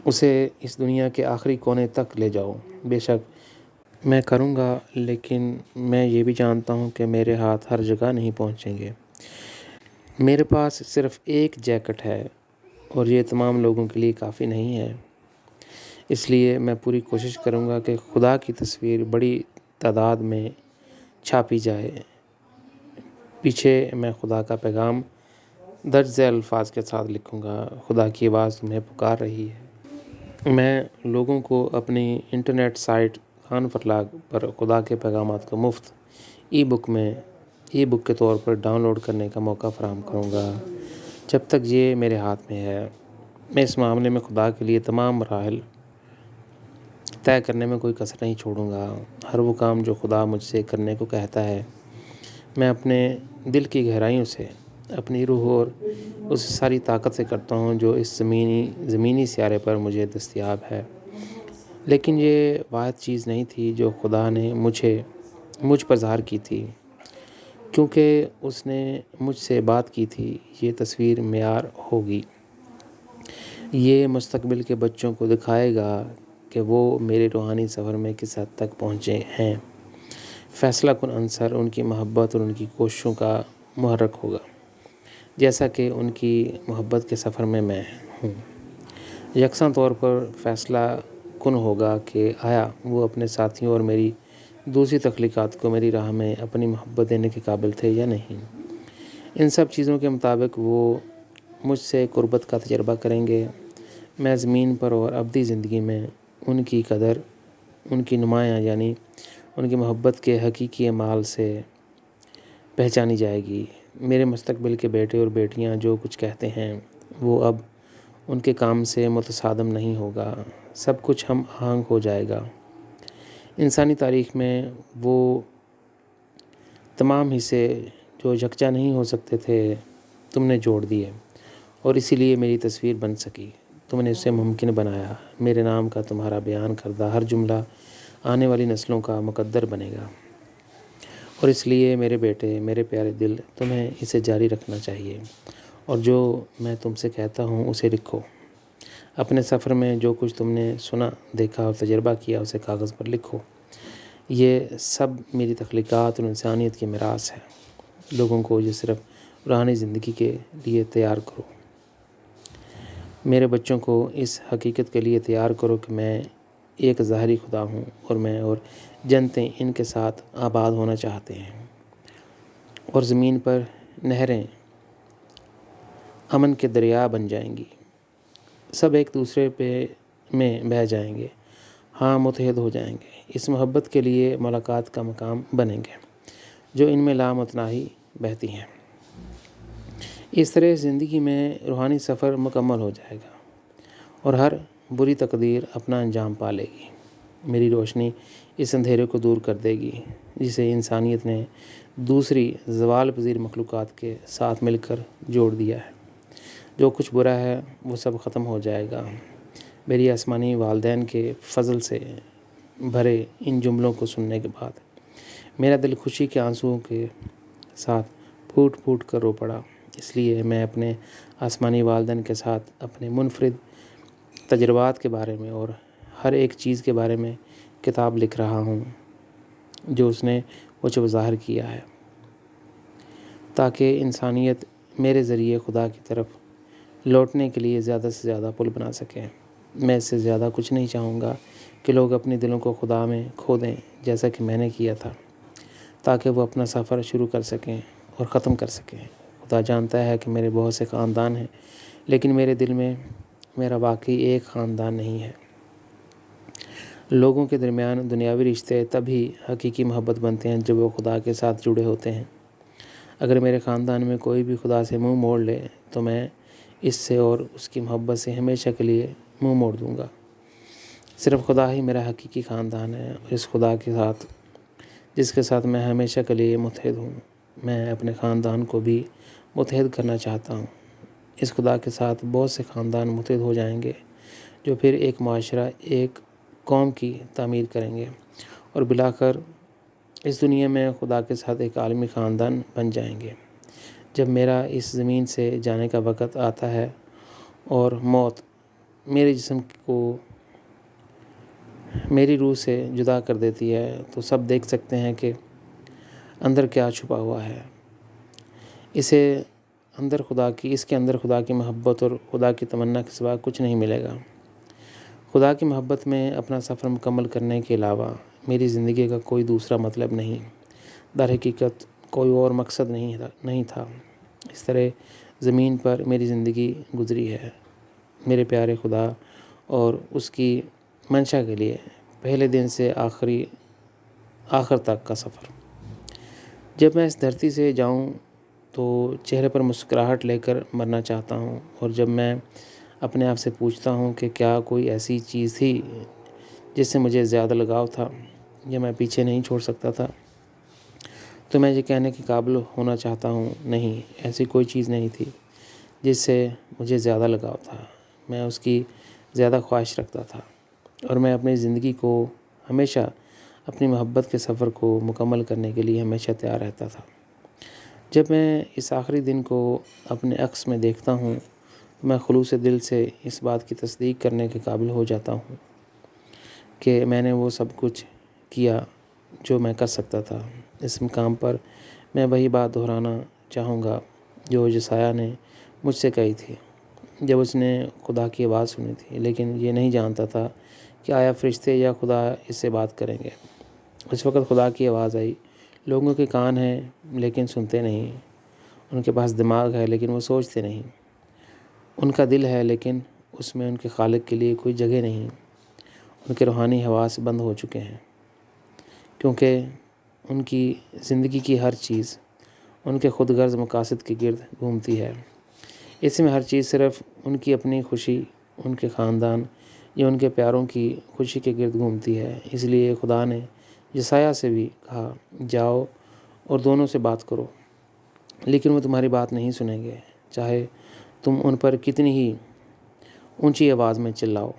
اسے اس دنیا کے آخری کونے تک لے جاؤ۔ بے شک میں کروں گا، لیکن میں یہ بھی جانتا ہوں کہ میرے ہاتھ ہر جگہ نہیں پہنچیں گے۔ میرے پاس صرف ایک جیکٹ ہے اور یہ تمام لوگوں کے لیے کافی نہیں ہے۔ اس لیے میں پوری کوشش کروں گا کہ خدا کی تصویر بڑی تعداد میں چھاپی جائے۔ پیچھے میں خدا کا پیغام درج ذیل الفاظ کے ساتھ لکھوں گا: خدا کی آواز تمہیں پکار رہی ہے۔ میں لوگوں کو اپنی انٹرنیٹ سائٹ خان فرلاگ پر خدا کے پیغامات کو مفت ای بک کے طور پر ڈاؤن لوڈ کرنے کا موقع فراہم کروں گا۔ جب تک یہ میرے ہاتھ میں ہے، میں اس معاملے میں خدا کے لیے تمام مراحل طے کرنے میں کوئی کسر نہیں چھوڑوں گا۔ ہر وہ کام جو خدا مجھ سے کرنے کو کہتا ہے، میں اپنے دل کی گہرائیوں سے، اپنی روح اور اس ساری طاقت سے کرتا ہوں جو اس زمینی سیارے پر مجھے دستیاب ہے۔ لیکن یہ واحد چیز نہیں تھی جو خدا نے مجھ پر ظاہر کی تھی، کیونکہ اس نے مجھ سے بات کی تھی۔ یہ تصویر معیار ہوگی۔ یہ مستقبل کے بچوں کو دکھائے گا کہ وہ میرے روحانی سفر میں کس حد تک پہنچے ہیں۔ فیصلہ کن عنصر ان کی محبت اور ان کی کوششوں کا محرک ہوگا، جیسا کہ ان کی محبت کے سفر میں ہوں۔ یکساں طور پر فیصلہ کن ہوگا کہ آیا وہ اپنے ساتھیوں اور میری دوسری تخلیقات کو میری راہ میں اپنی محبت دینے کے قابل تھے یا نہیں۔ ان سب چیزوں کے مطابق وہ مجھ سے قربت کا تجربہ کریں گے۔ میں زمین پر اور ابدی زندگی میں ان کی قدر، ان کی نمایاں یعنی ان کی محبت کے حقیقی اعمال سے پہچانی جائے گی۔ میرے مستقبل کے بیٹے اور بیٹیاں جو کچھ کہتے ہیں، وہ اب ان کے کام سے متصادم نہیں ہوگا۔ سب کچھ ہم آہنگ ہو جائے گا۔ انسانی تاریخ میں وہ تمام حصے جو یکجا نہیں ہو سکتے تھے، تم نے جوڑ دیے، اور اسی لیے میری تصویر بن سکی۔ تم نے اسے ممکن بنایا۔ میرے نام کا تمہارا بیان کردہ ہر جملہ آنے والی نسلوں کا مقدر بنے گا، اور اس لیے میرے بیٹے، میرے پیارے دل، تمہیں اسے جاری رکھنا چاہیے، اور جو میں تم سے کہتا ہوں اسے لکھو۔ اپنے سفر میں جو کچھ تم نے سنا، دیکھا اور تجربہ کیا، اسے کاغذ پر لکھو۔ یہ سب میری تخلیقات اور انسانیت کی میراث ہے۔ لوگوں کو یہ صرف روحانی زندگی کے لیے تیار کرو۔ میرے بچوں کو اس حقیقت کے لیے تیار کرو کہ میں ایک ظاہری خدا ہوں، اور میں اور جنتیں ان کے ساتھ آباد ہونا چاہتے ہیں، اور زمین پر نہریں امن کے دریا بن جائیں گی۔ سب ایک دوسرے میں بہہ جائیں گے، ہاں متحد ہو جائیں گے، اس محبت کے لیے ملاقات کا مقام بنیں گے جو ان میں لامتناہی بہتی ہیں۔ اس طرح زندگی میں روحانی سفر مکمل ہو جائے گا، اور ہر بری تقدیر اپنا انجام پا لے گی۔ میری روشنی اس اندھیرے کو دور کر دے گی جسے انسانیت نے دوسری زوال پذیر مخلوقات کے ساتھ مل کر جوڑ دیا ہے۔ جو کچھ برا ہے وہ سب ختم ہو جائے گا۔ میری آسمانی والدین کے فضل سے بھرے ان جملوں کو سننے کے بعد میرا دل خوشی کے آنسوؤں کے ساتھ پھوٹ پھوٹ کر رو پڑا۔ اس لیے میں اپنے آسمانی والدین کے ساتھ اپنے منفرد تجربات کے بارے میں اور ہر ایک چیز کے بارے میں کتاب لکھ رہا ہوں جو اس نے مجھ پر ظاہر کیا ہے، تاکہ انسانیت میرے ذریعے خدا کی طرف لوٹنے کے لیے زیادہ سے زیادہ پل بنا سکے۔ میں اس سے زیادہ کچھ نہیں چاہوں گا کہ لوگ اپنے دلوں کو خدا میں کھو دیں، جیسا کہ میں نے کیا تھا، تاکہ وہ اپنا سفر شروع کر سکیں اور ختم کر سکیں۔ خدا جانتا ہے کہ میرے بہت سے خاندان ہیں، لیکن میرے دل میں میرا واقعی ایک خاندان نہیں ہے۔ لوگوں کے درمیان دنیاوی رشتے تبھی حقیقی محبت بنتے ہیں جب وہ خدا کے ساتھ جڑے ہوتے ہیں۔ اگر میرے خاندان میں کوئی بھی خدا سے منہ موڑ لے تو میں اس سے اور اس کی محبت سے ہمیشہ کے لیے منہ موڑ دوں گا۔ صرف خدا ہی میرا حقیقی خاندان ہے، اور اس خدا کے ساتھ جس کے ساتھ میں ہمیشہ کے لیے متحد ہوں، میں اپنے خاندان کو بھی متحد کرنا چاہتا ہوں۔ اس خدا کے ساتھ بہت سے خاندان متحد ہو جائیں گے جو پھر ایک معاشرہ، ایک قوم کی تعمیر کریں گے، اور بالآخر اس دنیا میں خدا کے ساتھ ایک عالمی خاندان بن جائیں گے۔ جب میرا اس زمین سے جانے کا وقت آتا ہے اور موت میرے جسم کو میری روح سے جدا کر دیتی ہے تو سب دیکھ سکتے ہیں کہ اندر کیا چھپا ہوا ہے۔ اس کے اندر خدا کی محبت اور خدا کی تمنا کے سوا کچھ نہیں ملے گا۔ خدا کی محبت میں اپنا سفر مکمل کرنے کے علاوہ میری زندگی کا کوئی دوسرا مطلب نہیں، در حقیقت کوئی اور مقصد نہیں تھا۔ اس طرح زمین پر میری زندگی گزری ہے، میرے پیارے خدا اور اس کی منشا کے لیے پہلے دن سے آخر تک کا سفر۔ جب میں اس دھرتی سے جاؤں تو چہرے پر مسکراہٹ لے کر مرنا چاہتا ہوں، اور جب میں اپنے آپ سے پوچھتا ہوں کہ کیا کوئی ایسی چیز تھی جس سے مجھے زیادہ لگاؤ تھا یا میں پیچھے نہیں چھوڑ سکتا تھا، تو میں یہ کہنے کے قابل ہونا چاہتا ہوں، نہیں، ایسی کوئی چیز نہیں تھی جس سے مجھے زیادہ لگاؤ تھا۔ میں اس کی زیادہ خواہش رکھتا تھا، اور میں اپنی زندگی کو ہمیشہ اپنی محبت کے سفر کو مکمل کرنے کے لیے ہمیشہ تیار رہتا تھا۔ جب میں اس آخری دن کو اپنے عکس میں دیکھتا ہوں تو میں خلوص دل سے اس بات کی تصدیق کرنے کے قابل ہو جاتا ہوں کہ میں نے وہ سب کچھ کیا جو میں کر سکتا تھا۔ اس مقام پر میں وہی بات دہرانا چاہوں گا جو یسایہ نے مجھ سے کہی تھی جب اس نے خدا کی آواز سنی تھی، لیکن یہ نہیں جانتا تھا کہ آیا فرشتے یا خدا اس سے بات کریں گے۔ اس وقت خدا کی آواز آئی، لوگوں کے کان ہیں لیکن سنتے نہیں، ان کے پاس دماغ ہے لیکن وہ سوچتے نہیں، ان کا دل ہے لیکن اس میں ان کے خالق کے لیے کوئی جگہ نہیں، ان کے روحانی حواس بند ہو چکے ہیں، کیونکہ ان کی زندگی کی ہر چیز ان کے خود غرض مقاصد کے گرد گھومتی ہے۔ اس میں ہر چیز صرف ان کی اپنی خوشی، ان کے خاندان یا ان کے پیاروں کی خوشی کے گرد گھومتی ہے۔ اس لیے خدا نے یسایہ سے بھی کہا، جاؤ اور دونوں سے بات کرو، لیکن وہ تمہاری بات نہیں سنیں گے، چاہے تم ان پر کتنی ہی اونچی آواز میں چلاؤ۔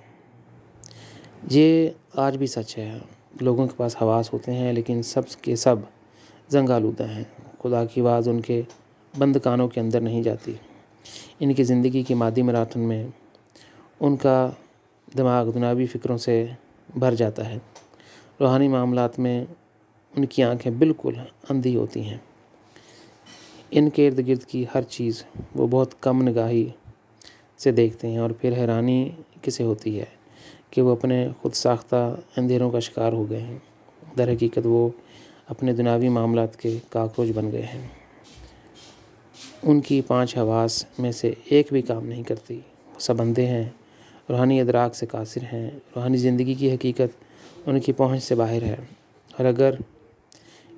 یہ آج بھی سچ ہے، لوگوں کے پاس حواس ہوتے ہیں لیکن سب کے سب زنگ آلودہ ہیں۔ خدا کی آواز ان کے بند کانوں کے اندر نہیں جاتی۔ ان کی زندگی کی مادی میراتھن میں ان کا دماغ دنیاوی فکروں سے بھر جاتا ہے، روحانی معاملات میں ان کی آنکھیں بالکل اندھی ہوتی ہیں۔ ان کے ارد گرد کی ہر چیز وہ بہت کم نگاہی سے دیکھتے ہیں، اور پھر حیرانی کسے ہوتی ہے کہ وہ اپنے خود ساختہ اندھیروں کا شکار ہو گئے ہیں۔ در حقیقت وہ اپنے دنیاوی معاملات کے کاکروچ بن گئے ہیں۔ ان کی 5 حواس میں سے ایک بھی کام نہیں کرتی، وہ سب اندھے ہیں، روحانی ادراک سے قاصر ہیں، روحانی زندگی کی حقیقت ان کی پہنچ سے باہر ہے۔ اور اگر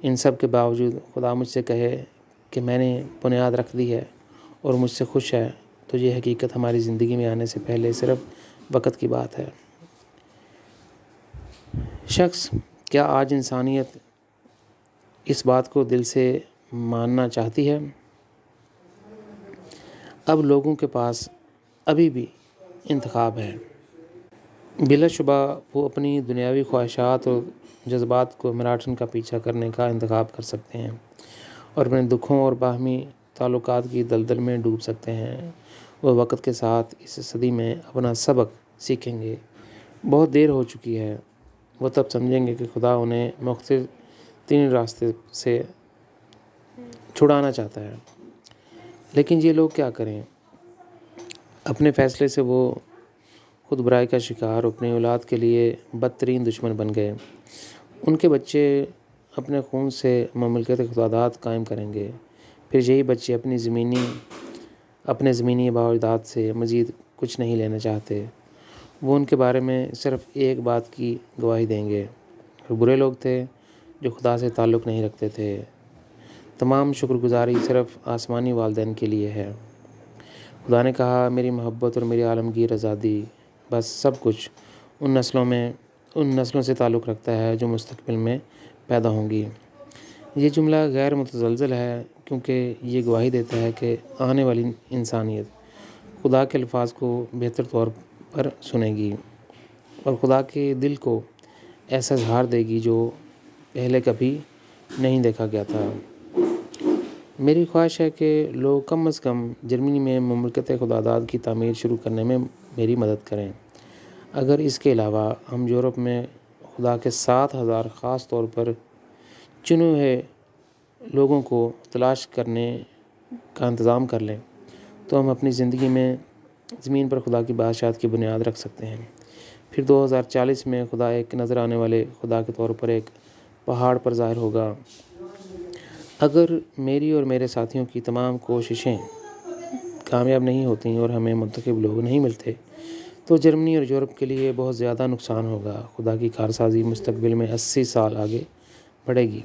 ان سب کے باوجود خدا مجھ سے کہے کہ میں نے بنیاد رکھ دی ہے اور مجھ سے خوش ہے، تو یہ حقیقت ہماری زندگی میں آنے سے پہلے صرف وقت کی بات ہے۔ شخص، کیا آج انسانیت اس بات کو دل سے ماننا چاہتی ہے؟ اب لوگوں کے پاس ابھی بھی انتخاب ہے۔ بلا شبہ وہ اپنی دنیاوی خواہشات اور جذبات کو میراثن کا پیچھا کرنے کا انتخاب کر سکتے ہیں اور اپنے دکھوں اور باہمی تعلقات کی دلدل میں ڈوب سکتے ہیں۔ وہ وقت کے ساتھ اس صدی میں اپنا سبق سیکھیں گے۔ بہت دیر ہو چکی ہے۔ وہ تب سمجھیں گے کہ خدا انہیں مختصر ترین راستے سے چھڑانا چاہتا ہے۔ لیکن یہ لوگ کیا کریں؟ اپنے فیصلے سے وہ خود برائی کا شکار اور اپنی اولاد کے لیے بدترین دشمن بن گئے۔ ان کے بچے اپنے خون سے مملکت خداداد قائم کریں گے، پھر یہی بچے اپنے زمینی آباء و اجداد سے مزید کچھ نہیں لینا چاہتے۔ وہ ان کے بارے میں صرف ایک بات کی گواہی دیں گے، وہ برے لوگ تھے جو خدا سے تعلق نہیں رکھتے تھے۔ تمام شکر گزاری صرف آسمانی والدین کے لیے ہے۔ خدا نے کہا، میری محبت اور میری عالمگیر آزادی، بس سب کچھ ان نسلوں سے تعلق رکھتا ہے جو مستقبل میں پیدا ہوں گی۔ یہ جملہ غیر متزلزل ہے کیونکہ یہ گواہی دیتا ہے کہ آنے والی انسانیت خدا کے الفاظ کو بہتر طور پر سنے گی اور خدا کے دل کو ایسا اظہار دے گی جو پہلے کبھی نہیں دیکھا گیا تھا۔ میری خواہش ہے کہ لوگ کم از کم جرمنی میں مملکت خداداد کی تعمیر شروع کرنے میں میری مدد کریں۔ اگر اس کے علاوہ ہم یورپ میں خدا کے 7,000 خاص طور پر چنے ہوئے لوگوں کو تلاش کرنے کا انتظام کر لیں تو ہم اپنی زندگی میں زمین پر خدا کی بادشاہت کی بنیاد رکھ سکتے ہیں۔ پھر 2040 میں خدا ایک نظر آنے والے خدا کے طور پر ایک پہاڑ پر ظاہر ہوگا۔ اگر میری اور میرے ساتھیوں کی تمام کوششیں کامیاب نہیں ہوتیں اور ہمیں منتخب لوگ نہیں ملتے تو جرمنی اور یورپ کے لیے بہت زیادہ نقصان ہوگا۔ خدا کی کارسازی مستقبل میں 80 سال آگے بڑھے گی۔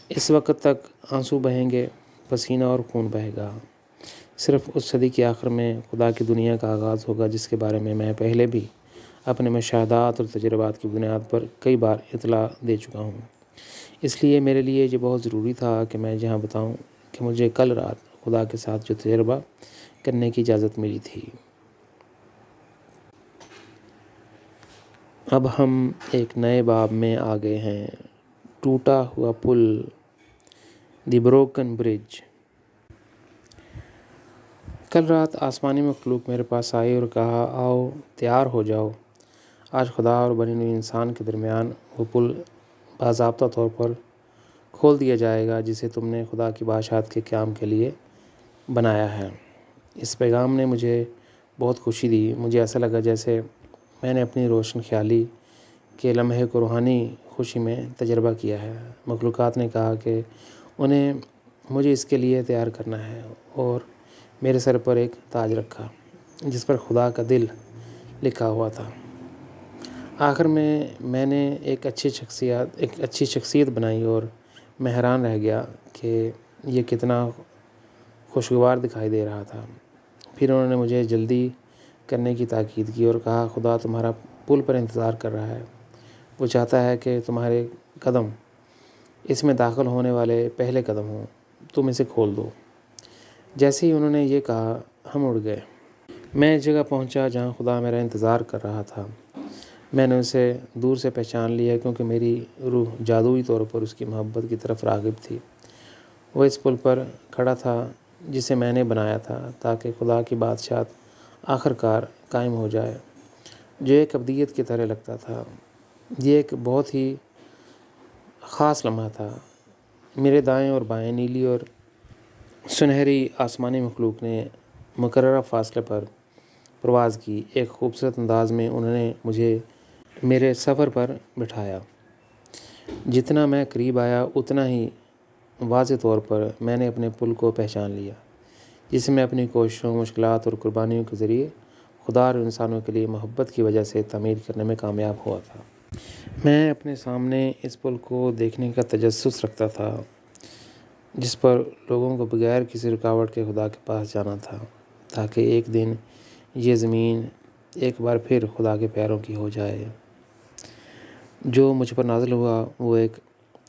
اس وقت تک آنسو بہیں گے، پسینہ اور خون بہے گا۔ صرف اس صدی کے آخر میں خدا کی دنیا کا آغاز ہوگا، جس کے بارے میں میں پہلے بھی اپنے مشاہدات اور تجربات کی بنیاد پر کئی بار اطلاع دے چکا ہوں۔ اس لیے میرے لیے یہ بہت ضروری تھا کہ میں یہاں بتاؤں کہ مجھے کل رات خدا کے ساتھ جو تجربہ کرنے کی اجازت ملی تھی۔ اب ہم ایک نئے باب میں آ گئے ہیں، ٹوٹا ہوا پل، دی بروکن برج۔ کل رات آسمانی مخلوق میرے پاس آئی اور کہا، آؤ تیار ہو جاؤ، آج خدا اور بنی ہوئی انسان کے درمیان وہ پل باضابطہ طور پر کھول دیا جائے گا جسے تم نے خدا کی بادشاہت کے قیام کے لیے بنایا ہے۔ اس پیغام نے مجھے بہت خوشی دی۔ مجھے ایسا لگا جیسے میں نے اپنی روشن خیالی کے لمحے کو روحانی خوشی میں تجربہ کیا ہے۔ مخلوقات نے کہا کہ انہیں مجھے اس کے لیے تیار کرنا ہے، اور میرے سر پر ایک تاج رکھا جس پر خدا کا دل لکھا ہوا تھا۔ آخر میں نے ایک اچھی شخصیت بنائی اور میں حیران رہ گیا کہ یہ کتنا خوشگوار دکھائی دے رہا تھا۔ پھر انہوں نے مجھے جلدی کرنے کی تاکید کی اور کہا، خدا تمہارا پل پر انتظار کر رہا ہے، وہ چاہتا ہے کہ تمہارے قدم اس میں داخل ہونے والے پہلے قدم ہوں، تم اسے کھول دو۔ جیسے ہی انہوں نے یہ کہا، ہم اڑ گئے۔ میں ایک جگہ پہنچا جہاں خدا میرا انتظار کر رہا تھا۔ میں نے اسے دور سے پہچان لیا کیونکہ میری روح جادوئی طور پر اس کی محبت کی طرف راغب تھی۔ وہ اس پل پر کھڑا تھا جسے میں نے بنایا تھا تاکہ خدا کی بادشاہت آخر کار قائم ہو جائے، جو ایک ابدیت کی طرح لگتا تھا۔ یہ ایک بہت ہی خاص لمحہ تھا۔ میرے دائیں اور بائیں نیلی اور سنہری آسمانی مخلوق نے مقررہ فاصلے پر پرواز کی۔ ایک خوبصورت انداز میں انہوں نے مجھے میرے سفر پر بٹھایا۔ جتنا میں قریب آیا اتنا ہی واضح طور پر میں نے اپنے پل کو پہچان لیا، جسے میں اپنی کوششوں، مشکلات اور قربانیوں کے ذریعے خدا اور انسانوں کے لیے محبت کی وجہ سے تعمیر کرنے میں کامیاب ہوا تھا۔ میں اپنے سامنے اس پل کو دیکھنے کا تجسس رکھتا تھا جس پر لوگوں کو بغیر کسی رکاوٹ کے خدا کے پاس جانا تھا، تاکہ ایک دن یہ زمین ایک بار پھر خدا کے پیاروں کی ہو جائے۔ جو مجھ پر نازل ہوا وہ ایک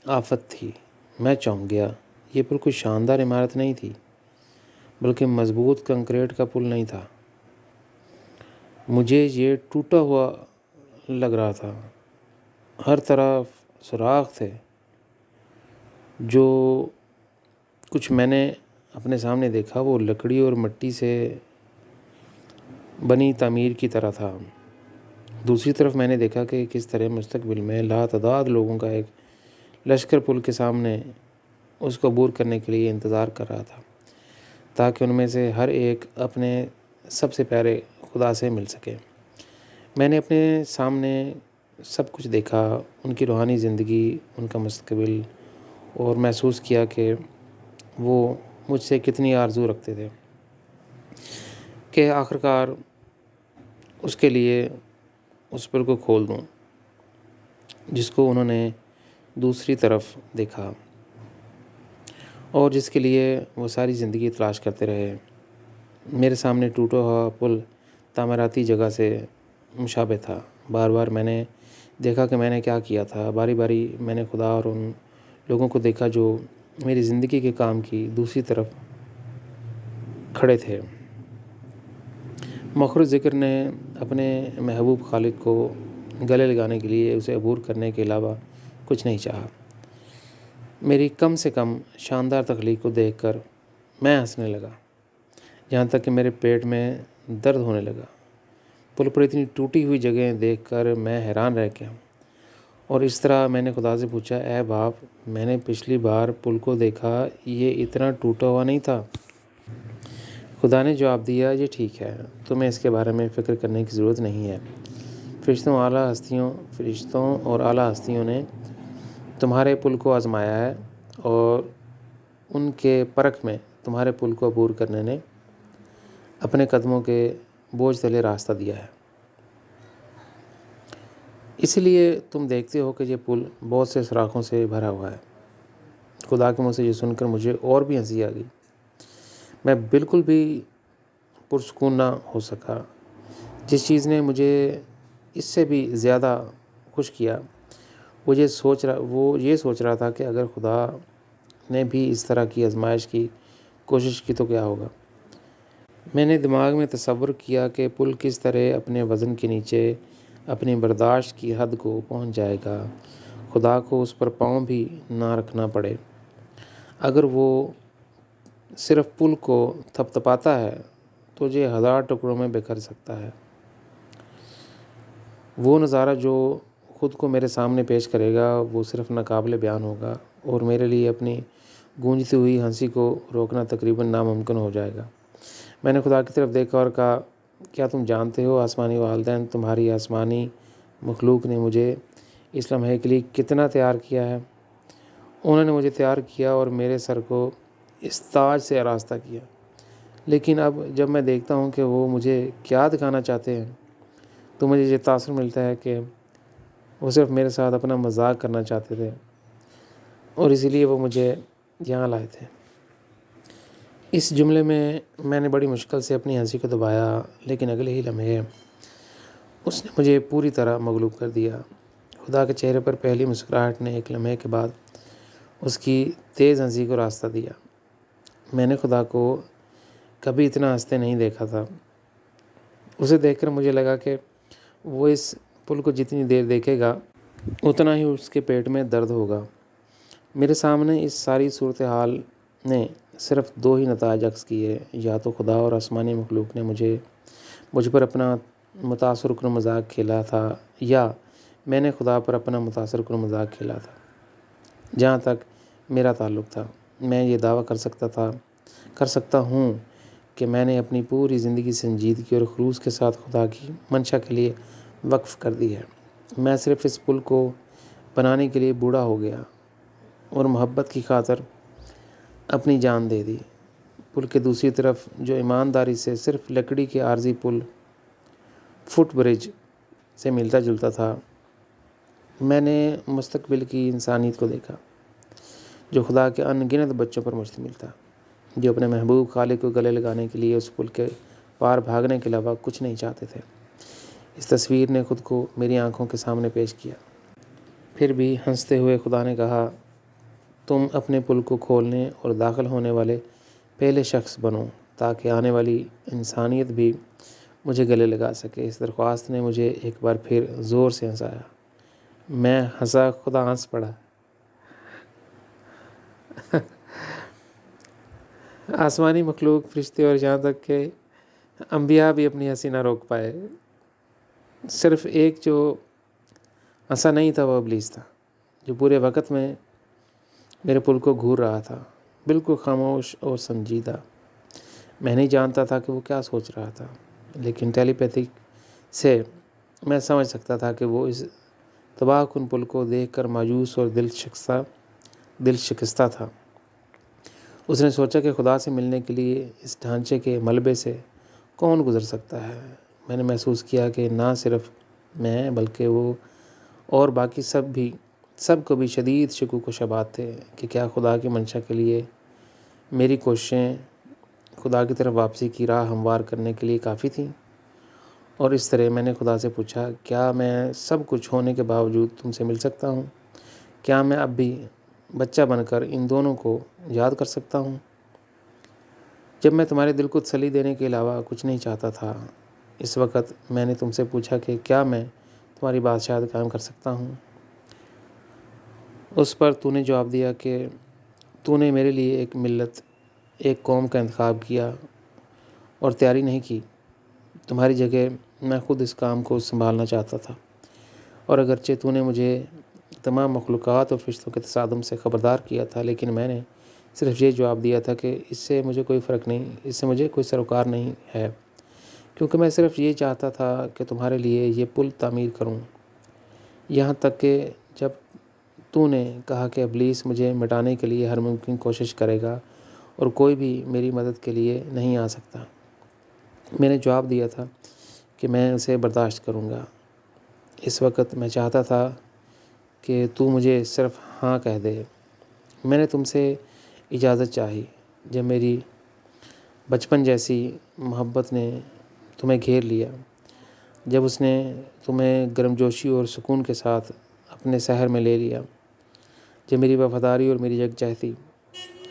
آفت تھی۔ میں چونک گیا۔ یہ پل کوئی شاندار عمارت نہیں تھی، بلکہ مضبوط کنکریٹ کا پل نہیں تھا۔ مجھے یہ ٹوٹا ہوا لگ رہا تھا۔ ہر طرف سوراخ تھے۔ جو کچھ میں نے اپنے سامنے دیکھا وہ لکڑی اور مٹی سے بنی تعمیر کی طرح تھا۔ دوسری طرف میں نے دیکھا کہ کس طرح مستقبل میں لاتعداد لوگوں کا ایک لشکر پل کے سامنے اس کو عبور کرنے کے لیے انتظار کر رہا تھا، تاکہ ان میں سے ہر ایک اپنے سب سے پیارے خدا سے مل سکے۔ میں نے اپنے سامنے سب کچھ دیکھا، ان کی روحانی زندگی، ان کا مستقبل، اور محسوس کیا کہ وہ مجھ سے کتنی آرزو رکھتے تھے کہ آخرکار اس کے لیے اس پل کو کھول دوں جس کو انہوں نے دوسری طرف دیکھا اور جس کے لیے وہ ساری زندگی تلاش کرتے رہے۔ میرے سامنے ٹوٹا ہوا پل تعمیراتی جگہ سے مشابہ تھا۔ بار بار میں نے دیکھا کہ میں نے کیا کیا تھا۔ باری باری میں نے خدا اور ان لوگوں کو دیکھا جو میری زندگی کے کام کی دوسری طرف کھڑے تھے۔ مخلوق ذکر نے اپنے محبوب خالق کو گلے لگانے کے لیے اسے عبور کرنے کے علاوہ کچھ نہیں چاہا۔ میری کم سے کم شاندار تخلیق کو دیکھ کر میں ہنسنے لگا، یہاں تک کہ میرے پیٹ میں درد ہونے لگا۔ پل پر اتنی ٹوٹی ہوئی جگہیں دیکھ کر میں حیران رہ گیا، اور اس طرح میں نے خدا سے پوچھا، اے باپ، میں نے پچھلی بار پل کو دیکھا، یہ اتنا ٹوٹا ہوا نہیں تھا۔ خدا نے جواب دیا، یہ ٹھیک ہے، تمہیں اس کے بارے میں فکر کرنے کی ضرورت نہیں ہے۔ فرشتوں اور اعلیٰ ہستیوں نے تمہارے پل کو آزمایا ہے، اور ان کے پرکھ میں تمہارے پل کو عبور کرنے نے اپنے قدموں کے بوجھ تلے راستہ دیا ہے۔ اس لیے تم دیکھتے ہو کہ یہ پل بہت سے سوراخوں سے بھرا ہوا ہے۔ خدا کے منہ سے یہ سن کر مجھے اور بھی ہنسی آ گئی۔ میں بالکل بھی پرسکون نہ ہو سکا۔ جس چیز نے مجھے اس سے بھی زیادہ خوش کیا وہ یہ سوچ رہا تھا کہ اگر خدا نے بھی اس طرح کی آزمائش کی کوشش کی تو کیا ہوگا۔ میں نے دماغ میں تصور کیا کہ پل کس طرح اپنے وزن کے نیچے اپنی برداشت کی حد کو پہنچ جائے گا، خدا کو اس پر پاؤں بھی نہ رکھنا پڑے۔ اگر وہ صرف پل کو تھپتھپاتا ہے تو یہ 1000 ٹکڑوں میں بکھر سکتا ہے۔ وہ نظارہ جو خود کو میرے سامنے پیش کرے گا وہ صرف ناقابل بیان ہوگا، اور میرے لیے اپنی گونجتی ہوئی ہنسی کو روکنا تقریباً ناممکن ہو جائے گا۔ میں نے خدا کی طرف دیکھا اور کہا، کیا تم جانتے ہو آسمانی والدین، تمہاری آسمانی مخلوق نے مجھے اس لمحے کے لیے کتنا تیار کیا ہے؟ انہوں نے مجھے تیار کیا اور میرے سر کو اس تاج سے آراستہ کیا، لیکن اب جب میں دیکھتا ہوں کہ وہ مجھے کیا دکھانا چاہتے ہیں تو مجھے یہ تاثر ملتا ہے کہ وہ صرف میرے ساتھ اپنا مذاق کرنا چاہتے تھے، اور اسی لیے وہ مجھے یہاں لائے تھے۔ اس جملے میں نے بڑی مشکل سے اپنی ہنسی کو دبایا، لیکن اگلے ہی لمحے اس نے مجھے پوری طرح مغلوب کر دیا۔ خدا کے چہرے پر پہلی مسکراہٹ نے ایک لمحے کے بعد اس کی تیز ہنسی کو راستہ دیا۔ میں نے خدا کو کبھی اتنا ہنستے نہیں دیکھا تھا۔ اسے دیکھ کر مجھے لگا کہ وہ اس پل کو جتنی دیر دیکھے گا اتنا ہی اس کے پیٹ میں درد ہوگا۔ میرے سامنے اس ساری صورتحال نے صرف 2 ہی نتائج عکس کیے، یا تو خدا اور آسمانی مخلوق نے مجھ پر اپنا متاثر کن مذاق کھیلا تھا، یا میں نے خدا پر اپنا متاثر کن مذاق کھیلا تھا۔ جہاں تک میرا تعلق تھا، میں یہ دعویٰ کر سکتا ہوں کہ میں نے اپنی پوری زندگی سنجیدگی اور خلوص کے ساتھ خدا کی منشا کے لیے وقف کر دی ہے۔ میں صرف اس پل کو بنانے کے لیے بوڑھا ہو گیا اور محبت کی خاطر اپنی جان دے دی۔ پل کے دوسری طرف جو ایمانداری سے صرف لکڑی کے عارضی پل فٹ برج سے ملتا جلتا تھا، میں نے مستقبل کی انسانیت کو دیکھا جو خدا کے ان گنت بچوں پر مشتمل تھا، جو اپنے محبوب خالق کو گلے لگانے کے لیے اس پل کے پار بھاگنے کے علاوہ کچھ نہیں چاہتے تھے۔ اس تصویر نے خود کو میری آنکھوں کے سامنے پیش کیا۔ پھر بھی ہنستے ہوئے خدا نے کہا، تم اپنے پل کو کھولنے اور داخل ہونے والے پہلے شخص بنو تاکہ آنے والی انسانیت بھی مجھے گلے لگا سکے۔ اس درخواست نے مجھے ایک بار پھر زور سے ہنسایا۔ میں ہنسا، خدا ہنس پڑا۔ آسمانی مخلوق، فرشتے اور یہاں تک کہ انبیاء بھی اپنی ہنسی نہ روک پائے۔ صرف ایک جو ہنسا نہیں تھا وہ ابلیس تھا، جو پورے وقت میں میرے پل کو گھور رہا تھا، بالکل خاموش اور سنجیدہ۔ میں نہیں جانتا تھا کہ وہ کیا سوچ رہا تھا، لیکن ٹیلی پیتھک سے میں سمجھ سکتا تھا کہ وہ اس تباہ کن پل کو دیکھ کر مایوس اور دل شکستہ تھا۔ اس نے سوچا کہ خدا سے ملنے کے لیے اس ڈھانچے کے ملبے سے کون گزر سکتا ہے۔ میں نے محسوس کیا کہ نہ صرف میں بلکہ وہ اور باقی سب کو بھی شدید شکوک و شبہات تھے کہ کیا خدا کی منشا کے لیے میری کوششیں خدا کی طرف واپسی کی راہ ہموار کرنے کے لیے کافی تھیں۔ اور اس طرح میں نے خدا سے پوچھا، کیا میں سب کچھ ہونے کے باوجود تم سے مل سکتا ہوں؟ کیا میں اب بھی بچہ بن کر ان دونوں کو یاد کر سکتا ہوں؟ جب میں تمہارے دل کو تسلی دینے کے علاوہ کچھ نہیں چاہتا تھا، اس وقت میں نے تم سے پوچھا کہ کیا میں تمہاری بادشاہت قائم کر سکتا ہوں؟ اس پر تو نے جواب دیا کہ تو نے میرے لیے ایک ملت، ایک قوم کا انتخاب کیا اور تیاری نہیں کی۔ تمہاری جگہ میں خود اس کام کو سنبھالنا چاہتا تھا، اور اگرچہ تو نے مجھے تمام مخلوقات اور فرشتوں کے تصادم سے خبردار کیا تھا، لیکن میں نے صرف یہ جواب دیا تھا کہ اس سے مجھے کوئی فرق نہیں، اس سے مجھے کوئی سروکار نہیں ہے، کیونکہ میں صرف یہ چاہتا تھا کہ تمہارے لیے یہ پل تعمیر کروں۔ یہاں تک کہ جب تو نے کہا کہ ابلیس مجھے مٹانے کے لیے ہر ممکن کوشش کرے گا اور کوئی بھی میری مدد کے لیے نہیں آ سکتا، میں نے جواب دیا تھا کہ میں اسے برداشت کروں گا۔ اس وقت میں چاہتا تھا کہ تو مجھے صرف ہاں کہہ دے۔ میں نے تم سے اجازت چاہی جب میری بچپن جیسی محبت نے تمہیں گھیر لیا، جب اس نے تمہیں گرمجوشی اور سکون کے ساتھ اپنے سحر میں لے لیا، جب میری وفاداری اور میری یکجہتی